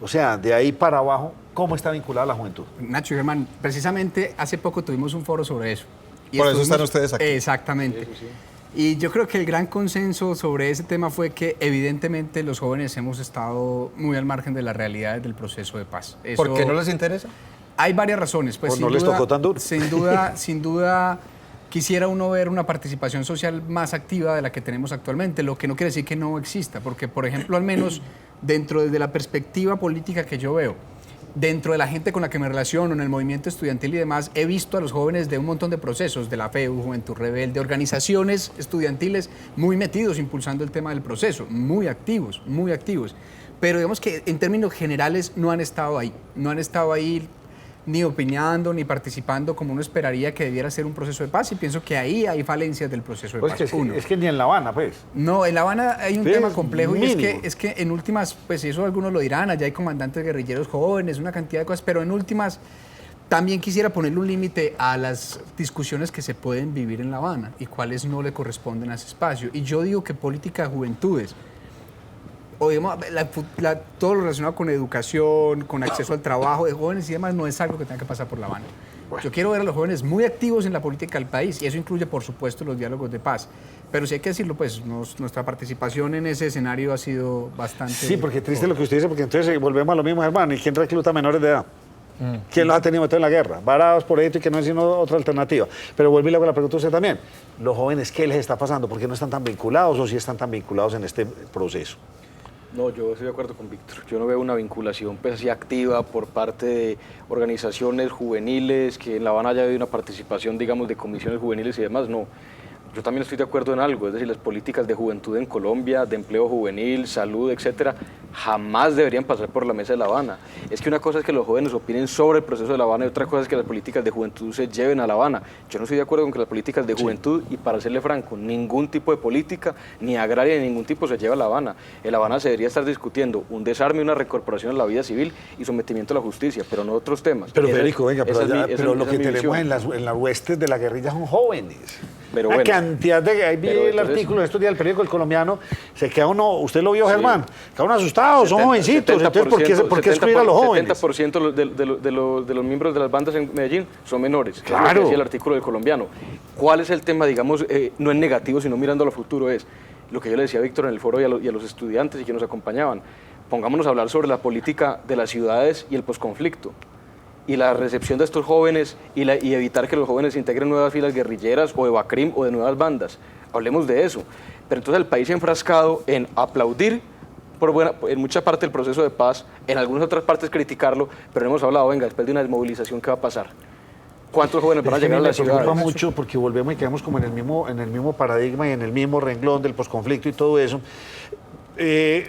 O sea, de ahí para abajo, ¿cómo está vinculada la juventud? Nacho y Germán, precisamente hace poco tuvimos un foro sobre eso. Y Por eso estuvimos- están ustedes aquí. Exactamente. Y yo creo que el gran consenso sobre ese tema fue que evidentemente los jóvenes hemos estado muy al margen de las realidades del proceso de paz. ¿Por Eso- qué no les interesa? Hay varias razones. Pues, ¿O no les tocó tan duro? Sin duda, quisiera uno ver una participación social más activa de la que tenemos actualmente, lo que no quiere decir que no exista, porque, por ejemplo, al menos dentro de la perspectiva política que yo veo, dentro de la gente con la que me relaciono, en el movimiento estudiantil y demás, he visto a los jóvenes de un montón de procesos, de la FEU, Juventud Rebelde, organizaciones estudiantiles muy metidos impulsando el tema del proceso, muy activos, muy activos. Pero digamos que en términos generales no han estado ahí, ni opinando, ni participando como uno esperaría que debiera ser un proceso de paz, y pienso que ahí hay falencias del proceso de Pues paz. es que ni en La Habana, pues. No, en La Habana hay un Sí, tema complejo y mínimo. es que en últimas, pues eso algunos lo dirán, allá hay comandantes guerrilleros jóvenes, una cantidad de cosas, pero en últimas también quisiera ponerle un límite a las discusiones que se pueden vivir en La Habana y cuáles no le corresponden a ese espacio. Y yo digo que política de juventudes, o digamos, todo lo relacionado con educación, con acceso al trabajo de jóvenes y demás, no es algo que tenga que pasar por La Habana. Yo quiero ver a los jóvenes muy activos en la política del país, y eso incluye, por supuesto, los diálogos de paz. Pero sí hay que decirlo, pues nuestra participación en ese escenario ha sido bastante... Sí, porque triste lo que usted dice, porque entonces volvemos a lo mismo, hermano. ¿Y quién recluta menores de edad? ¿Quién los ha tenido metidos en la guerra? Varados por esto y que no es sino otra alternativa. Pero vuelvo y le hago la pregunta a usted también. ¿Los jóvenes qué les está pasando? ¿Por qué no están tan vinculados o sí están tan vinculados en este proceso? No, yo estoy de acuerdo con Víctor. Yo no veo una vinculación pues, así activa por parte de organizaciones juveniles, que en La Habana haya habido una participación, digamos, de comisiones juveniles y demás, no. Yo también estoy de acuerdo en algo, es decir, las políticas de juventud en Colombia, de empleo juvenil, salud, etcétera, jamás deberían pasar por la mesa de La Habana. Es que una cosa es que los jóvenes opinen sobre el proceso de La Habana y otra cosa es que las políticas de juventud se lleven a La Habana. Yo no estoy de acuerdo con que las políticas de juventud, y para serle franco, ningún tipo de política, ni agraria ni ningún tipo se lleva a La Habana. En La Habana se debería estar discutiendo un desarme, una reincorporación a la vida civil y sometimiento a la justicia, pero no otros temas. Pero Esa- Federico, venga, esa es mi- esa- pero lo esa que es mi tenemos visión. en las huestes de la guerrilla son jóvenes. Pero Una bueno. cantidad de... Ahí vi Pero el entonces- artículo de estos días del periódico El Colombiano, se queda uno, usted lo vio, Germán, queda uno asustado, son jovencitos, entonces ¿por qué excluir a los jóvenes? 70% de los miembros de las bandas en Medellín son menores. Es lo que Claro. decía el artículo del Colombiano. ¿Cuál es el tema, digamos, no en negativo, sino mirando a lo futuro? Es lo que yo le decía a Víctor en el foro y a los estudiantes y que nos acompañaban. Pongámonos a hablar sobre la política de las ciudades y el posconflicto, y la recepción de estos jóvenes y evitar que los jóvenes integren nuevas filas guerrilleras o de Bacrim o de nuevas bandas. Hablemos de eso. Pero entonces el país se ha enfrascado en aplaudir en mucha parte del proceso de paz, en algunas otras partes criticarlo, pero no hemos hablado, venga, después de una desmovilización, ¿qué va a pasar? ¿Cuántos jóvenes van a Es que llegar a me las ciudades? preocupa mucho porque volvemos y quedamos como en el mismo paradigma y en el mismo renglón del posconflicto y todo eso.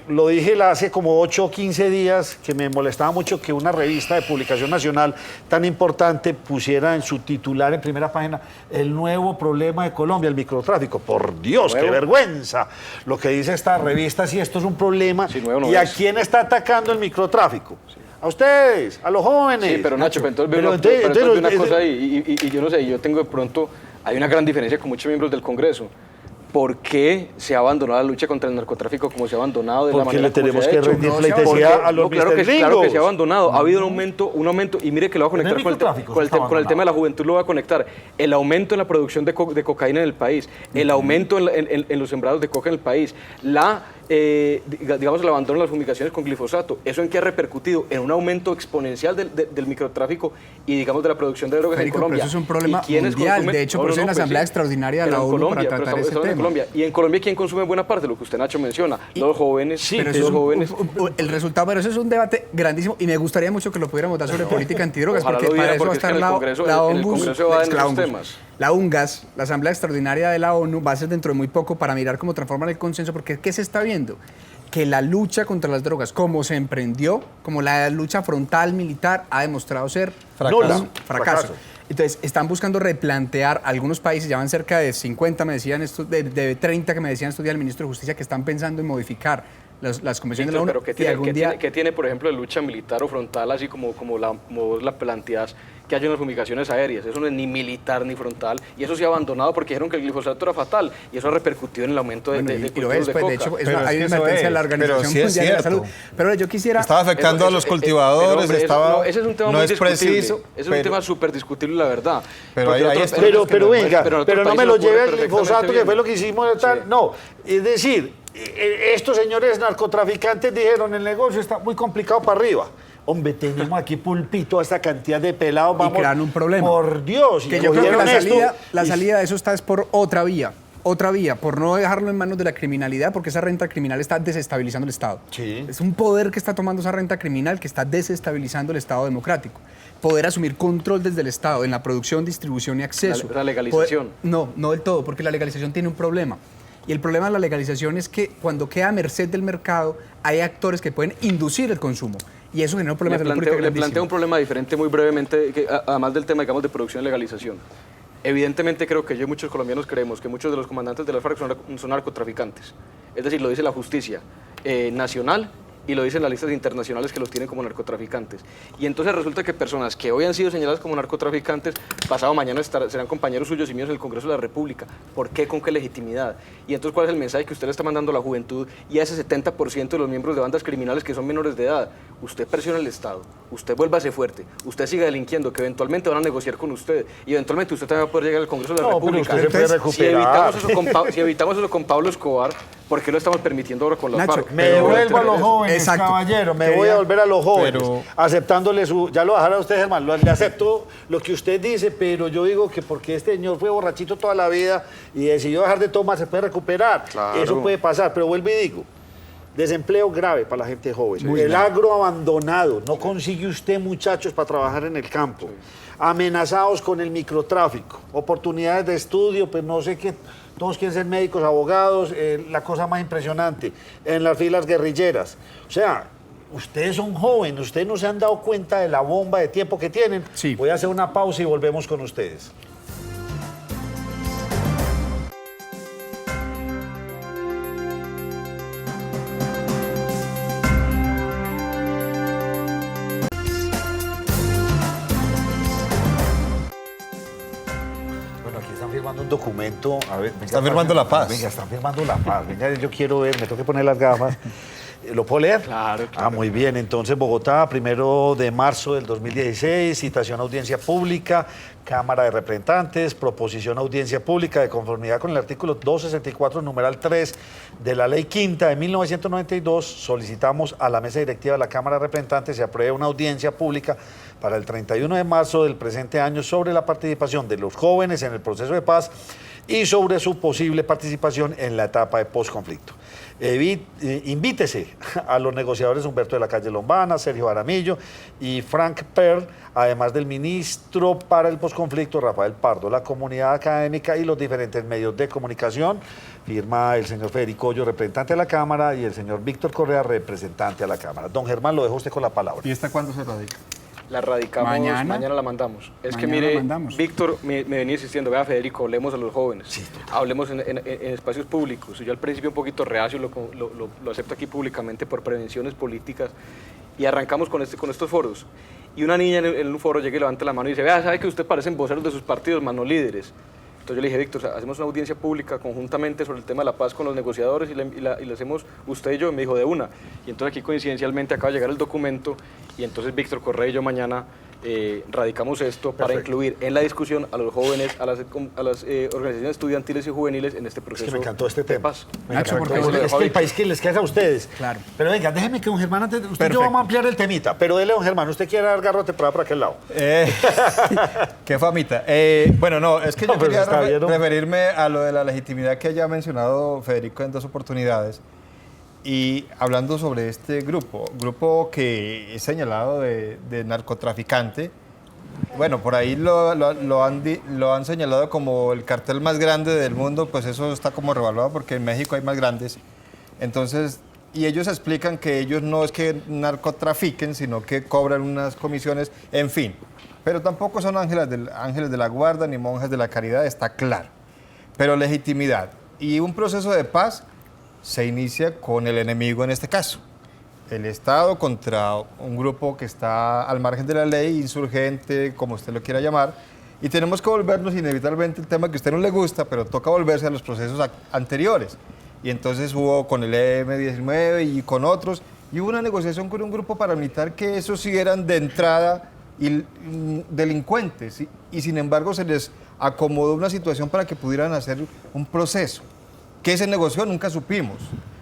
Lo dije hace como 8 o 15 días que me molestaba mucho que una revista de publicación nacional tan importante pusiera en su titular en primera página el nuevo problema de Colombia, el microtráfico. Por Dios, qué Nuevo. vergüenza lo que dice esta revista, si esto es un problema. Sí, nuevo no ¿Y a es. quién está atacando el microtráfico? A ustedes, a los jóvenes. Sí, pero Nacho, entonces veo Pero una, entonces- pero entonces veo una entonces- cosa ahí, y yo no sé, yo tengo de pronto hay una gran diferencia con muchos miembros del Congreso. ¿Por qué se ha abandonado la lucha contra el narcotráfico como se ha abandonado de la Porque manera le como tenemos se ha que hecho? rendir No, pleitesía a los claro que se ha Gringos. abandonado. Ha habido un aumento, y mire que lo va a conectar el con microtráfico con está con el tema de la abandonado. juventud, lo va a conectar. El aumento en la producción de cocaína en el país, el aumento en los sembrados de coca en el país, digamos, el abandono de las fumigaciones con glifosato. ¿Eso en qué ha repercutido? En un aumento exponencial del microtráfico y, digamos, de la producción de drogas Federico, en Colombia. pero eso es un problema ¿Y quiénes mundial. consumen? De hecho, por eso hay una asamblea extraordinaria de Pero la en ONU para Colombia, pero tratar ese estamos en tema. Colombia. ¿Y en Colombia quién consume buena parte? Lo que usted, Nacho, menciona. Los jóvenes. Sí, pero los eso es jóvenes. el resultado, pero eso es un debate grandísimo y me gustaría mucho que lo pudiéramos dar sobre política antidrogas, Ojalá porque lo diera, para eso va a porque es que estar en el Congreso- en el Congreso va en esos UNGUS, temas. la UNGAS, la Asamblea Extraordinaria de la ONU, va a ser dentro de muy poco para mirar cómo transforman el consenso, porque ¿qué se está viendo? Que la lucha contra las drogas, como se emprendió, como la lucha frontal militar, ha demostrado ser Fracaso. un fracaso. Entonces, están buscando replantear algunos países, ya van cerca de 50, me decían estos, de 30 que me decían estos días el ministro de Justicia, que están pensando en modificar las convenciones de la ONU. Pero ¿qué y tiene, algún día- qué tiene, por ejemplo, de lucha militar o frontal, así como vos la planteás, que haya unas fumigaciones aéreas? Eso no es ni militar ni frontal, y eso se ha abandonado porque dijeron que el glifosato era fatal, y eso ha repercutido en el aumento de, Bueno, de y lo cultivos es, de pues, coca. de hecho, Pero es hay que una eso advertencia de la es, pero Organización sí es Mundial de la cierto. Salud. Pero yo quisiera... Estaba afectando a los cultivadores, hombre, estaba... ese es un tema no muy es discutible. preciso, Ese es pero- un tema súper discutible, la verdad. Pero Porque hay otros estudios países Pero que venga, en otros pero no me países lo ocurre lleve el perfectamente glifosato, que bien. fue lo que hicimos de tal. Sí. No, es decir, estos señores narcotraficantes dijeron, el negocio está muy complicado para arriba. Hombre, tenemos aquí pulpito a esta cantidad de pelados, vamos. crean un problema. Por Dios. y Que yo creo que cogieron esto la y- salida de eso está es por otra vía, por no dejarlo en manos de la criminalidad, porque esa renta criminal está desestabilizando el Estado. Sí. Es un poder que está tomando esa renta criminal que está desestabilizando el Estado democrático. Poder asumir control desde el Estado en la producción, distribución y acceso. La legalización. No del todo, porque la legalización tiene un problema. Y el problema de la legalización es que cuando queda a merced del mercado, hay actores que pueden inducir el consumo. Y eso genera un problema de salud pública Le planteo grandísimo. un problema diferente muy brevemente, además del tema, digamos, de producción y legalización. Evidentemente creo que yo y muchos colombianos creemos que muchos de los comandantes de las FARC son narcotraficantes. Es decir, lo dice la justicia nacional y lo dicen las listas internacionales que los tienen como narcotraficantes. Y entonces resulta que personas que hoy han sido señaladas como narcotraficantes, pasado mañana serán compañeros suyos y míos en el Congreso de la República. ¿Por qué? ¿Con qué legitimidad? Y entonces, ¿cuál es el mensaje que usted le está mandando a la juventud y a ese 70% de los miembros de bandas criminales que son menores de edad? Usted presiona al Estado, usted vuélvase fuerte, usted siga delinquiendo, que eventualmente van a negociar con usted y eventualmente usted también va a poder llegar al Congreso de la No, pero República. usted se puede Entonces, si recuperar. si evitamos eso con Pablo Escobar, ¿por qué lo estamos permitiendo ahora con las Nacho, FARC? Me devuelvo a los jóvenes, Exacto. caballero, me Quería- voy a volver a los jóvenes, Pero- aceptándole su... Ya lo dejará usted, Germán, le acepto lo que usted dice, pero yo digo que porque este señor fue borrachito toda la vida y decidió dejar de tomar, se puede recuperar. Claro. Eso puede pasar, pero vuelvo y digo, desempleo grave para la gente joven. El agro abandonado, no consigue usted muchachos para trabajar en el campo. Amenazados con el microtráfico, oportunidades de estudio, pues no sé qué, todos quieren ser médicos, abogados, la cosa más impresionante, en las filas guerrilleras. O sea, ustedes son jóvenes, ustedes no se han dado cuenta de la bomba de tiempo que tienen. Sí. Voy a hacer una pausa y volvemos con ustedes. Bueno, aquí están firmando un documento. A ver, venga, Están firmando la paz. Venga, están firmando la paz. Venga, yo quiero ver, me tengo que poner las gafas. ¿Lo puedo leer? Claro, Ah, muy bien. Entonces, Bogotá, 1 de marzo del 2016, citación a audiencia pública, Cámara de Representantes, proposición a audiencia pública de conformidad con el artículo 264, numeral 3 de la Ley Quinta de 1992. Solicitamos a la mesa directiva de la Cámara de Representantes se apruebe una audiencia pública para el 31 de marzo del presente año sobre la participación de los jóvenes en el proceso de paz y sobre su posible participación en la etapa de posconflicto. Invítese a los negociadores Humberto de la Calle Lombana, Sergio Aramillo y Frank Perl, además del ministro para el posconflicto, Rafael Pardo, la comunidad académica y los diferentes medios de comunicación. Firma el señor Federico Hoyo, representante de la Cámara, y el señor Víctor Correa, representante de la Cámara. Don Germán, lo dejo usted con la palabra. ¿Y esta cuándo se radica? La radicamos, Mañana. mañana la mandamos. Es que Mañana la mire, mandamos. Víctor me venía insistiendo, vea Federico, hablemos a los jóvenes, hablemos en espacios públicos. Yo al principio un poquito reacio, lo acepto aquí públicamente por prevenciones políticas y arrancamos con estos foros. Y una niña en un foro llega y levanta la mano y dice, vea, ¿sabe que usted parecen voceros de sus partidos, mano líderes? Entonces yo le dije, Víctor, hacemos una audiencia pública conjuntamente sobre el tema de la paz con los negociadores y la hacemos usted y yo. Y me dijo, de una. Y entonces aquí coincidencialmente acaba de llegar el documento y entonces Víctor Correa y yo mañana radicamos esto para incluir en la discusión a los jóvenes, a las organizaciones estudiantiles y juveniles en este proceso. Es que me encantó este tema. Paz. Nacho, porque Es que el país que les queda a ustedes. Claro. Pero venga, déjeme que don Germán, usted y yo vamos a ampliar el temita, pero dele, don Germán, ¿usted quiere dar garrote para aquel lado? Qué famita. Bueno, no, es que yo No, pero quería está bien, ¿no? referirme a lo de la legitimidad que ya ha mencionado Federico en 2 oportunidades. Y hablando sobre este grupo que es señalado de narcotraficante, bueno, por ahí lo han señalado como el cartel más grande del mundo, pues eso está como revaluado porque en México hay más grandes. Entonces, y ellos explican que ellos no es que narcotrafiquen, sino que cobran unas comisiones, en fin. Pero tampoco son ángeles de la guarda ni monjas de la caridad, está claro. Pero legitimidad y un proceso de paz se inicia con el enemigo en este caso. El Estado contra un grupo que está al margen de la ley, insurgente, como usted lo quiera llamar, y tenemos que volvernos inevitablemente el tema que a usted no le gusta, pero toca volverse a los procesos anteriores. Y entonces hubo con el M-19 y con otros, y hubo una negociación con un grupo paramilitar que esos sí eran de entrada delincuentes, y sin embargo se les acomodó una situación para que pudieran hacer un proceso. ¿Qué se negoció? Nunca supimos.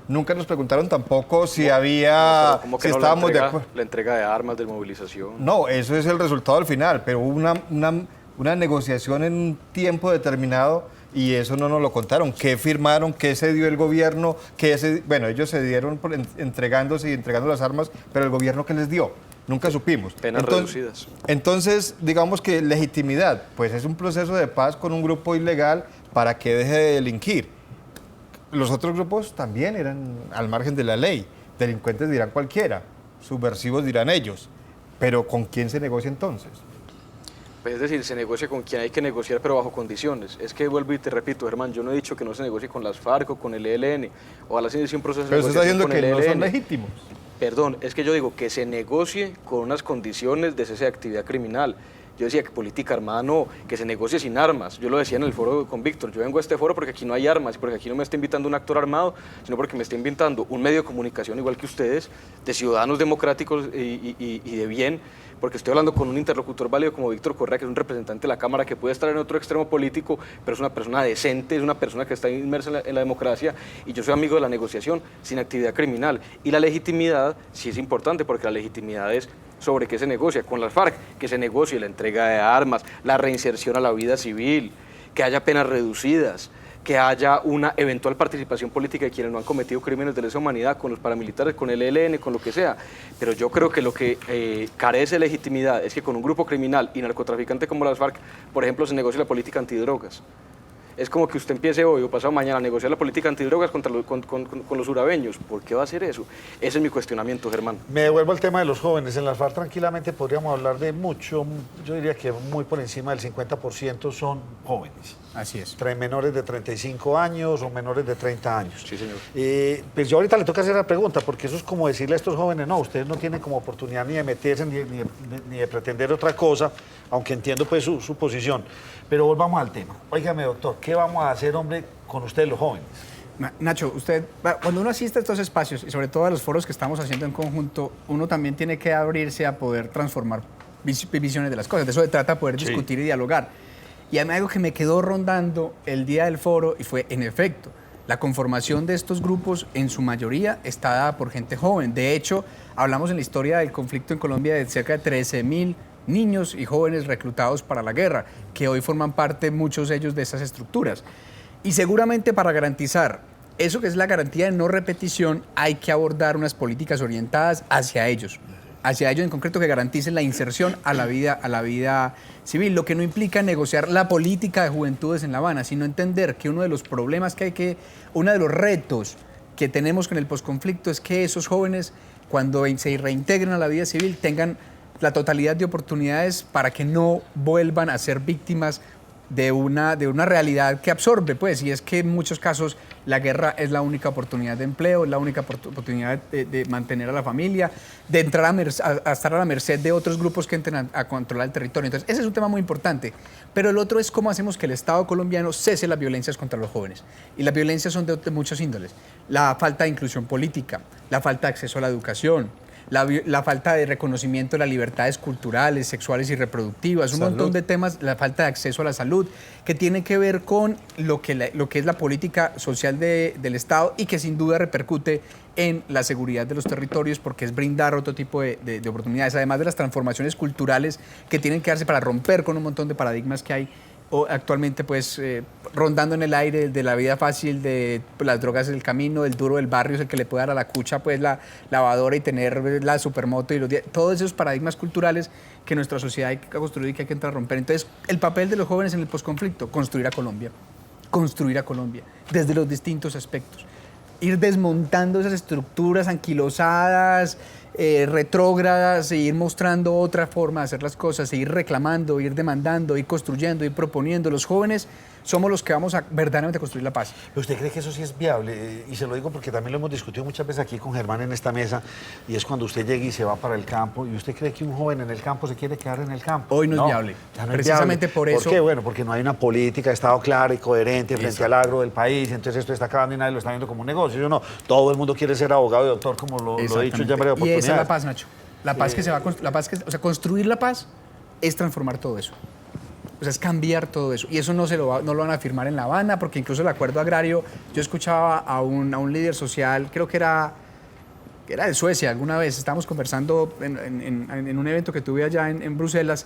Nunca nos preguntaron tampoco si había, ¿Cómo que si no estábamos de acuerdo. la entrega de armas, de movilización? No, eso es el resultado al final, pero hubo una negociación en un tiempo determinado y eso no nos lo contaron. ¿Qué firmaron? ¿Qué se dio el gobierno? Bueno, ellos se dieron entregándose y entregando las armas, pero el gobierno ¿qué les dio? Nunca supimos. Penas reducidas. Entonces, digamos que legitimidad, pues es un proceso de paz con un grupo ilegal para que deje de delinquir. Los otros grupos también eran al margen de la ley. Delincuentes dirán cualquiera, subversivos dirán ellos. Pero ¿con quién se negocia entonces? Pues es decir, se negocia con quien hay que negociar, pero bajo condiciones. Es que vuelvo y te repito, Germán, yo no he dicho que no se negocie con las FARC o con el ELN. Ojalá se inicie un proceso de Pero usted está negociación diciendo con que el no ELN. son legítimos. Perdón, es que yo digo que se negocie con unas condiciones de cese de actividad criminal. Yo decía que política armada no, que se negocie sin armas. Yo lo decía en el foro con Víctor. Yo vengo a este foro porque aquí no hay armas, porque aquí no me está invitando un actor armado, sino porque me está invitando un medio de comunicación igual que ustedes, de ciudadanos democráticos y de bien, porque estoy hablando con un interlocutor válido como Víctor Correa, que es un representante de la Cámara, que puede estar en otro extremo político, pero es una persona decente, es una persona que está inmersa en la democracia, y yo soy amigo de la negociación sin actividad criminal. Y la legitimidad sí es importante, porque la legitimidad es sobre qué se negocia con las FARC, que se negocie la entrega de armas, la reinserción a la vida civil, que haya penas reducidas, que haya una eventual participación política de quienes no han cometido crímenes de lesa humanidad, con los paramilitares, con el ELN, con lo que sea. Pero yo creo que lo que carece de legitimidad es que con un grupo criminal y narcotraficante como las FARC, por ejemplo, se negocie la política antidrogas. Es como que usted empiece hoy o pasado mañana a negociar la política antidrogas con los urabeños. ¿Por qué va a hacer eso? Ese es mi cuestionamiento, Germán. Me devuelvo al tema de los jóvenes. En las FARC tranquilamente podríamos hablar de mucho, yo diría que muy por encima del 50% son jóvenes. Así es. Entre menores de 35 años o menores de 30 años. Sí, señor. Pues yo ahorita le toca hacer la pregunta, porque eso es como decirle a estos jóvenes, no, ustedes no tienen como oportunidad ni de meterse ni de pretender otra cosa, aunque entiendo pues su posición. Pero volvamos al tema. Óigame, doctor, ¿qué vamos a hacer, hombre, con ustedes los jóvenes? Nacho, cuando uno asiste a estos espacios, y sobre todo a los foros que estamos haciendo en conjunto, uno también tiene que abrirse a poder transformar visiones de las cosas. De eso se trata, poder discutir y dialogar. Y a mí algo que me quedó rondando el día del foro, y fue, en efecto, la conformación de estos grupos, en su mayoría, está dada por gente joven. De hecho, hablamos en la historia del conflicto en Colombia de cerca de 13.000 niños y jóvenes reclutados para la guerra, que hoy forman parte, muchos de ellos, de esas estructuras. Y seguramente para garantizar eso que es la garantía de no repetición, hay que abordar unas políticas orientadas hacia ellos en concreto, que garanticen la inserción a la vida civil, lo que no implica negociar la política de juventudes en La Habana, sino entender que uno de los problemas uno de los retos que tenemos con el posconflicto es que esos jóvenes, cuando se reintegren a la vida civil, tengan la totalidad de oportunidades para que no vuelvan a ser víctimas de una realidad que absorbe, pues, y es que en muchos casos La guerra es la única oportunidad de empleo, es la única oportunidad de mantener a la familia, de entrar a estar a la merced de otros grupos que entren a controlar el territorio. Entonces, ese es un tema muy importante. Pero el otro es cómo hacemos que el Estado colombiano cese las violencias contra los jóvenes. Y las violencias son de muchos índoles. La falta de inclusión política, la falta de acceso a la educación, la falta de reconocimiento de las libertades culturales, sexuales y reproductivas, un montón de temas, la falta de acceso a la salud, que tiene que ver con lo que es la política social del Estado y que sin duda repercute en la seguridad de los territorios porque es brindar otro tipo de oportunidades, además de las transformaciones culturales que tienen que darse para romper con un montón de paradigmas que hay actualmente pues rondando en el aire de la vida fácil, de las drogas del camino, el duro del barrio es el que le puede dar a la cucha pues la lavadora y tener la supermoto y todos esos paradigmas culturales que nuestra sociedad hay que construir y que hay que entrar a romper. Entonces, el papel de los jóvenes en el posconflicto, construir a Colombia desde los distintos aspectos. Ir desmontando esas estructuras anquilosadas, retrógradas, seguir mostrando otra forma de hacer las cosas, seguir reclamando, ir demandando, ir construyendo, ir proponiendo. Los jóvenes somos los que vamos a verdaderamente construir la paz. ¿Pero usted cree que eso sí es viable? Y se lo digo porque también lo hemos discutido muchas veces aquí con Germán en esta mesa, y es cuando usted llega y se va para el campo, y usted cree que un joven en el campo se quiere quedar en el campo. Hoy no es viable. Ya no es Precisamente viable. por eso. ¿Por qué? Bueno, porque no hay una política de Estado clara y coherente frente al agro del país, entonces esto está acabando y nadie lo está viendo como un negocio. Yo no, todo el mundo quiere ser abogado y doctor, como lo he dicho ya en varias oportunidades. Y esa es la paz, Nacho. La paz que se va a construir la paz es transformar todo eso. O sea, es cambiar todo eso. Y eso no lo van a firmar en La Habana, porque incluso el acuerdo agrario, yo escuchaba a un líder social, creo que era de Suecia alguna vez, estábamos conversando en un evento que tuve allá en Bruselas,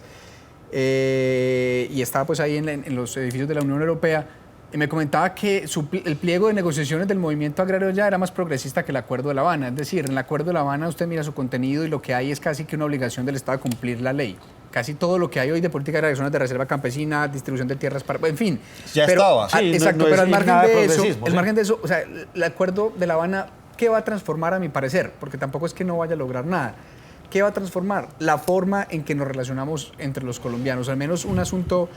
y estaba pues ahí en los edificios de la Unión Europea, y me comentaba que el pliego de negociaciones del movimiento agrario ya era más progresista que el Acuerdo de La Habana. Es decir, en el Acuerdo de La Habana usted mira su contenido y lo que hay es casi que una obligación del Estado de cumplir la ley. Casi todo lo que hay hoy de política agraria, zonas de reserva campesina, distribución de tierras, en fin. Ya estaba. Sí, exacto, no pero es al margen nada de de eso, progresismo, ¿sí? margen de eso, o sea, el Acuerdo de La Habana, ¿qué va a transformar a mi parecer? Porque tampoco es que no vaya a lograr nada. ¿Qué va a transformar? La forma en que nos relacionamos entre los colombianos, al menos un asunto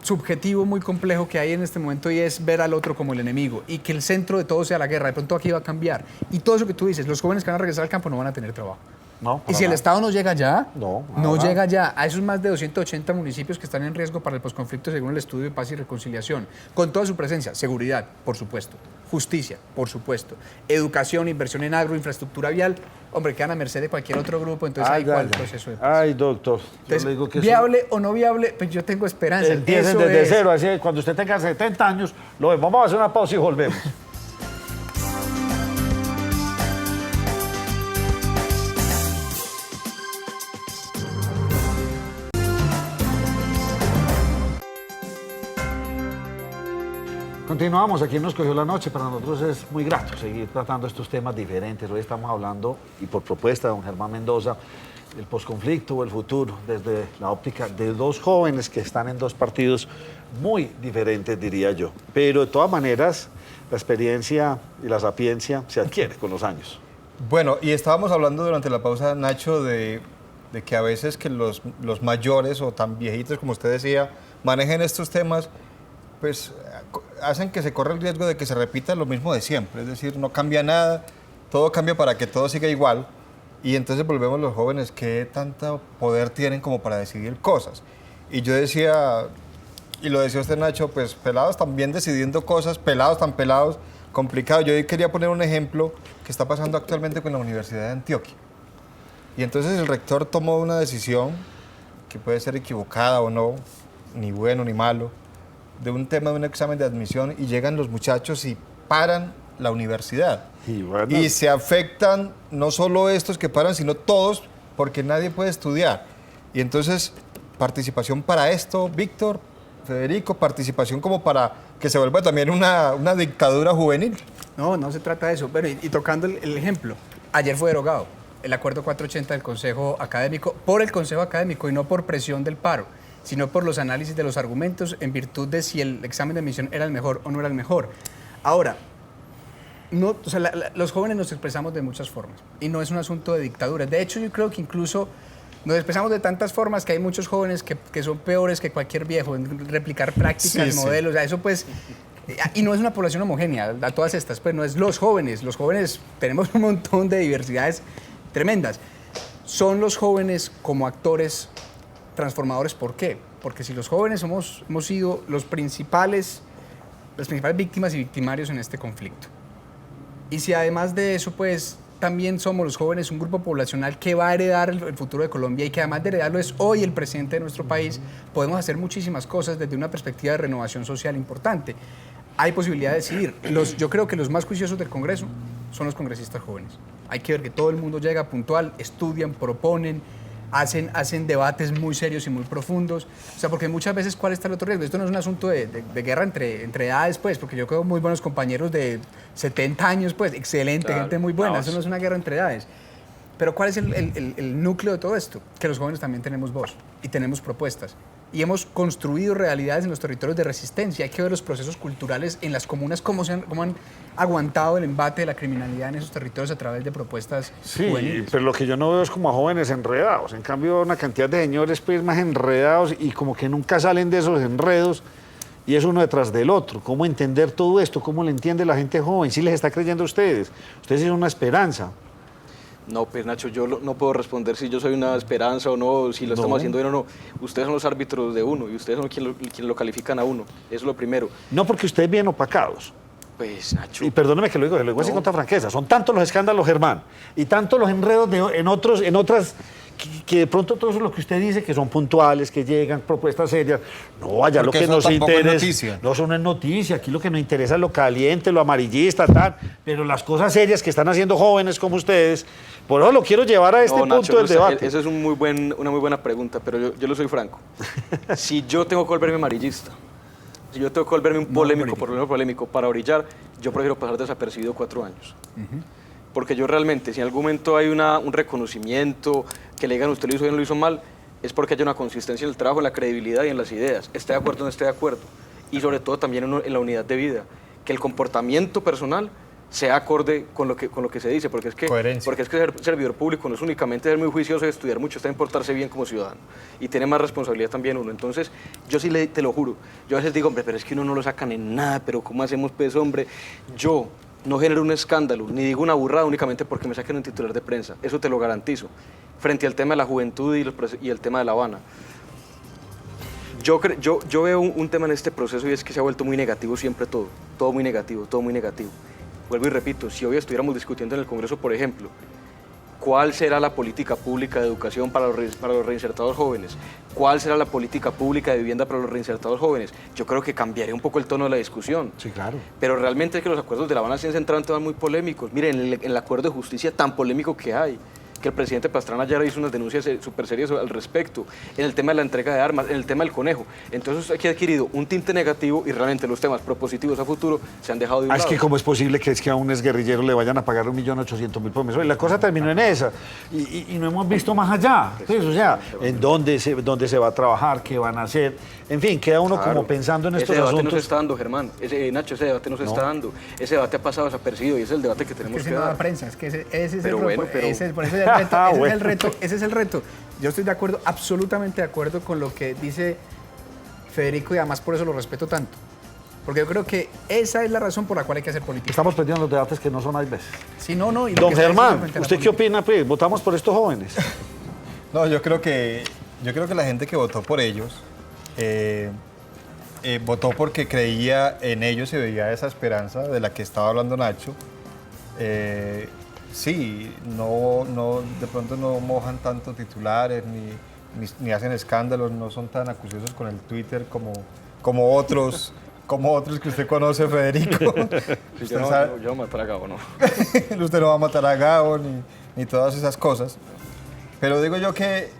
subjetivo muy complejo que hay en este momento, y es ver al otro como el enemigo y que el centro de todo sea la guerra. De pronto aquí va a cambiar. Y todo eso que tú dices, los jóvenes que van a regresar al campo no van a tener trabajo. No, Y si el Estado no llega ya, no llega ya a esos más de 280 municipios que están en riesgo para el posconflicto según el estudio de paz y reconciliación, con toda su presencia, seguridad, por supuesto, justicia, por supuesto, educación, inversión en agro, infraestructura vial, hombre, quedan a merced de cualquier otro grupo, entonces hay cuál proceso de paz. Ay, doctor, Entonces, yo le digo que viable o no viable, pues yo tengo esperanza. empiecen Eso desde es. cero, así que cuando usted tenga 70 años, lo vemos. Vamos a hacer una pausa y volvemos. Continuamos, aquí Nos Cogió la Noche. Para nosotros es muy grato seguir tratando estos temas diferentes. Hoy estamos hablando, y por propuesta de don Germán Mendoza, del posconflicto o el futuro, desde la óptica de dos jóvenes que están en dos partidos muy diferentes, diría yo. Pero de todas maneras, la experiencia y la sapiencia se adquiere con los años. Bueno, y estábamos hablando durante la pausa, Nacho, de que a veces que los mayores o tan viejitos, como usted decía, manejen estos temas, pues hacen que se corra el riesgo de que se repita lo mismo de siempre. Es decir, no cambia nada, todo cambia para que todo siga igual. Y entonces volvemos los jóvenes, ¿qué tanto poder tienen como para decidir cosas? Y yo decía, y lo decía usted, Nacho, pues pelados también decidiendo cosas, pelados tan pelados, complicado. Yo quería poner un ejemplo que está pasando actualmente con la Universidad de Antioquia. Y entonces el rector tomó una decisión que puede ser equivocada o no, ni bueno ni malo, de un tema de un examen de admisión, y llegan los muchachos y paran la universidad. Y se afectan no solo estos que paran, sino todos, porque nadie puede estudiar. Y entonces, participación para esto, Víctor, Federico, participación como para que se vuelva también una dictadura juvenil. No se trata de eso. Bueno, y tocando el ejemplo, ayer fue derogado el acuerdo 480 del Consejo Académico, por el Consejo Académico y no por presión del paro, sino por los análisis de los argumentos en virtud de si el examen de admisión era el mejor o no era el mejor. Ahora, los jóvenes nos expresamos de muchas formas y no es un asunto de dictadura. De hecho, yo creo que incluso nos expresamos de tantas formas que hay muchos jóvenes que son peores que cualquier viejo en replicar prácticas, modelos. O sea, eso pues, Y no es una población homogénea, a todas estas, pues no es los jóvenes tenemos un montón de diversidades tremendas. Son los jóvenes como actores transformadores, ¿por qué? Porque si los jóvenes hemos sido las principales víctimas y victimarios en este conflicto. Y si además de eso, pues también somos los jóvenes un grupo poblacional que va a heredar el futuro de Colombia y que además de heredarlo es hoy el presidente de nuestro país, podemos hacer muchísimas cosas desde una perspectiva de renovación social importante. Hay posibilidad de decidir. Yo creo que los más juiciosos del Congreso son los congresistas jóvenes. Hay que ver que todo el mundo llega puntual, estudian, proponen, hacen debates muy serios y muy profundos. O sea, porque muchas veces, ¿cuál está el otro riesgo? Esto no es un asunto de guerra entre edades, pues, porque yo creo muy buenos compañeros de 70 años, pues, excelente, claro, gente muy buena. Eso no es una guerra entre edades. Pero ¿cuál es el núcleo de todo esto? Que los jóvenes también tenemos voz y tenemos propuestas. Y hemos construido realidades en los territorios de resistencia. Hay que ver los procesos culturales en las comunas, cómo han aguantado el embate de la criminalidad en esos territorios a través de propuestas juveniles. Pero lo que yo no veo es como a jóvenes enredados. En cambio, una cantidad de señores pues, más enredados y como que nunca salen de esos enredos y es uno detrás del otro. ¿Cómo entender todo esto? ¿Cómo le entiende la gente joven? ¿Sí les está creyendo a ustedes? Ustedes tienen una esperanza. No, pues Nacho, yo no puedo responder si yo soy una esperanza o no, si lo estamos haciendo bien o no. Ustedes son los árbitros de uno y ustedes son quienes lo califican a uno. Eso es lo primero. No porque ustedes vienen opacados. Pues Nacho. Y perdóneme que lo digo así con toda franqueza. Son tantos los escándalos, Germán, y tantos los enredos en otras, que de pronto todo eso lo que usted dice, que son puntuales, que llegan propuestas serias. No, allá porque lo que nos interesa. No, eso no es noticia. Aquí lo que nos interesa es lo caliente, lo amarillista, tal. Pero las cosas serias que están haciendo jóvenes como ustedes, por eso lo quiero llevar a este punto Nacho, del debate. Esa es una muy buena pregunta, pero yo lo soy franco. Si yo tengo que volverme amarillista, si yo tengo que volverme un polémico para brillar, yo prefiero pasar desapercibido 4 años. Porque yo realmente, si en algún momento hay un reconocimiento, que le digan usted lo hizo bien, lo hizo mal, es porque hay una consistencia en el trabajo, en la credibilidad y en las ideas. Esté de acuerdo o no esté de acuerdo. Y sobre todo también en la unidad de vida. Que el comportamiento personal sea acorde con lo que se dice, porque es que ser servidor público no es únicamente ser muy juicioso y estudiar mucho, está en portarse bien como ciudadano y tiene más responsabilidad también uno. Entonces, yo sí te lo juro, yo a veces digo, hombre, pero es que uno no lo sacan en nada, pero ¿cómo hacemos pues, hombre? Yo no genero un escándalo, ni digo una burrada únicamente porque me saquen un titular de prensa, eso te lo garantizo, frente al tema de la juventud y el tema de La Habana. Yo veo un tema en este proceso y es que se ha vuelto muy negativo siempre todo muy negativo. Vuelvo y repito, si hoy estuviéramos discutiendo en el Congreso, por ejemplo, ¿cuál será la política pública de educación para los reinsertados jóvenes? ¿Cuál será la política pública de vivienda para los reinsertados jóvenes? Yo creo que cambiaría un poco el tono de la discusión. Sí, claro. Pero realmente es que los acuerdos de La Habana se han centrado en temas muy polémicos. Miren, el acuerdo de justicia tan polémico que hay, que el presidente Pastrana ya hizo unas denuncias súper serias al respecto, en el tema de la entrega de armas, en el tema del conejo. Entonces aquí ha adquirido un tinte negativo y realmente los temas propositivos a futuro se han dejado de un lado. Es que cómo es posible que a un exguerrillero le vayan a pagar 1.800.000 por mes. La cosa terminó en esa y no hemos visto más allá. Entonces, o sea, en dónde se va a trabajar, qué van a hacer. En fin, queda uno como pensando en estos asuntos. Ese debate no se está dando, Germán. Nacho, ese debate no se está dando. Ese debate ha pasado desapercibido y ese es el debate que tenemos que dar. Es que prensa, es que ese es pero el bueno, pero... por eso ese es el reto. Yo estoy de acuerdo, absolutamente de acuerdo con lo que dice Federico y además por eso lo respeto tanto. Porque yo creo que esa es la razón por la cual hay que hacer política. Estamos perdiendo los debates que no son hay veces. Sí, no. Y Don Germán, ¿usted qué opina? Pues, ¿votamos por estos jóvenes? No, yo creo que la gente que votó por ellos votó porque creía en ellos y veía esa esperanza de la que estaba hablando Nacho. Sí, de pronto no mojan tanto titulares ni hacen escándalos, no son tan acuciosos con el Twitter como otros que usted conoce, Federico. Sí, yo no voy a matar a Gabo, ¿no? Usted no va a matar a Gabo ni todas esas cosas. Pero digo yo que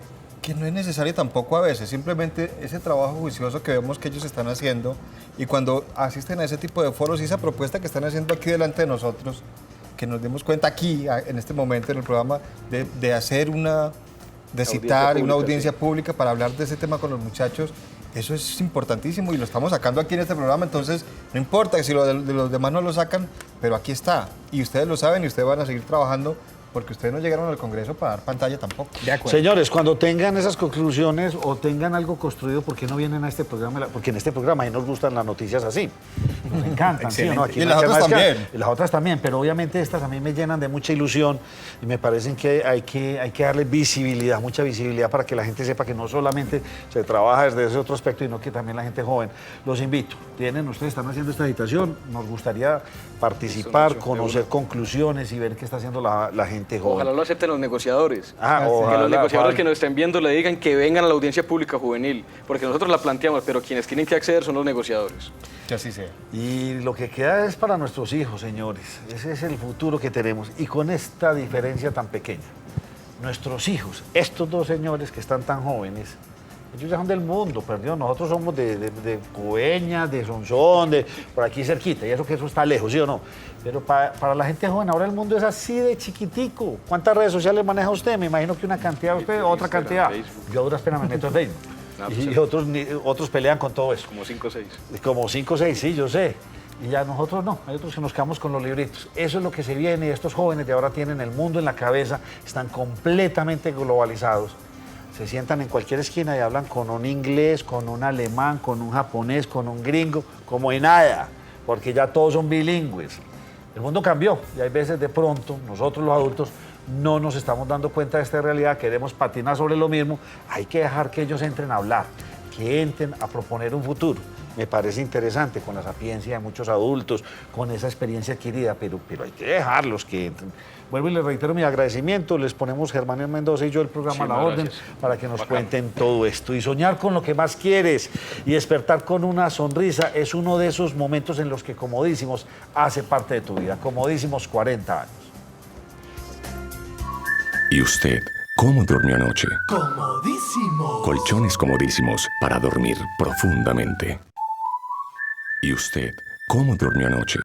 no es necesario tampoco a veces, simplemente ese trabajo juicioso que vemos que ellos están haciendo y cuando asisten a ese tipo de foros y esa propuesta que están haciendo aquí delante de nosotros, que nos demos cuenta aquí, en este momento en el programa, de citar una audiencia pública para hablar de ese tema con los muchachos, eso es importantísimo y lo estamos sacando aquí en este programa, entonces no importa que si de los demás no lo sacan, pero aquí está y ustedes lo saben y ustedes van a seguir trabajando porque ustedes no llegaron al Congreso para dar pantalla tampoco. De acuerdo. Señores, cuando tengan esas conclusiones o tengan algo construido, ¿por qué no vienen a este programa? Porque en este programa ahí nos gustan las noticias así. Nos encantan, ¿sí o no? Aquí Y no las hay otras más que- también. Y las otras también, pero obviamente estas a mí me llenan de mucha ilusión y me parecen que hay que darle visibilidad, mucha visibilidad para que la gente sepa que no solamente se trabaja desde ese otro aspecto, sino que también la gente joven. Los invito. Ustedes están haciendo esta agitación, nos gustaría participar, conocer conclusiones y ver qué está haciendo la gente joven. Ojalá lo acepten los negociadores. Ah, Que ojalá, los negociadores Juan. que nos estén viendo le digan que vengan a la audiencia pública juvenil, porque nosotros la planteamos, pero quienes tienen que acceder son los negociadores. Que así sea. Y lo que queda es para nuestros hijos, señores. Ese es el futuro que tenemos. Y con esta diferencia tan pequeña. Nuestros hijos, estos dos señores que están tan jóvenes, ellos ya son del mundo, perdió. Nosotros somos de Coveñas, de Sonsón, de por aquí cerquita. Y eso que eso está lejos, ¿sí o no? Pero para la gente joven, ahora el mundo es así de chiquitico. ¿Cuántas redes sociales maneja usted? Me imagino que una cantidad, usted otra cantidad. Facebook. Yo a duras penas me meto en Facebook. Ah, pues Y sí. otros pelean con todo eso. Como 5 o 6. Como 5 o 6, sí, yo sé. Y ya nosotros no, hay otros que nos quedamos con los libritos. Eso es lo que se viene. Estos jóvenes de ahora tienen el mundo en la cabeza, están completamente globalizados. Se sientan en cualquier esquina y hablan con un inglés, con un alemán, con un japonés, con un gringo, como en nada, porque ya todos son bilingües. El mundo cambió y hay veces de pronto nosotros los adultos no nos estamos dando cuenta de esta realidad, queremos patinar sobre lo mismo. Hay que dejar que ellos entren a hablar, que entren a proponer un futuro. Me parece interesante con la sapiencia de muchos adultos, con esa experiencia adquirida, pero hay que dejarlos que entren. Vuelvo y les reitero mi agradecimiento, les ponemos Germán Mendoza y yo el programa a la Muchísimas orden gracias. para que nos Bacán. cuenten todo esto. Y soñar con lo que más quieres y despertar con una sonrisa es uno de esos momentos en los que, comodísimos, hace parte de tu vida. Comodísimos 40 años. ¿Y usted cómo durmió anoche? Comodísimo. Colchones comodísimos para dormir profundamente. ¿Y usted cómo durmió anoche?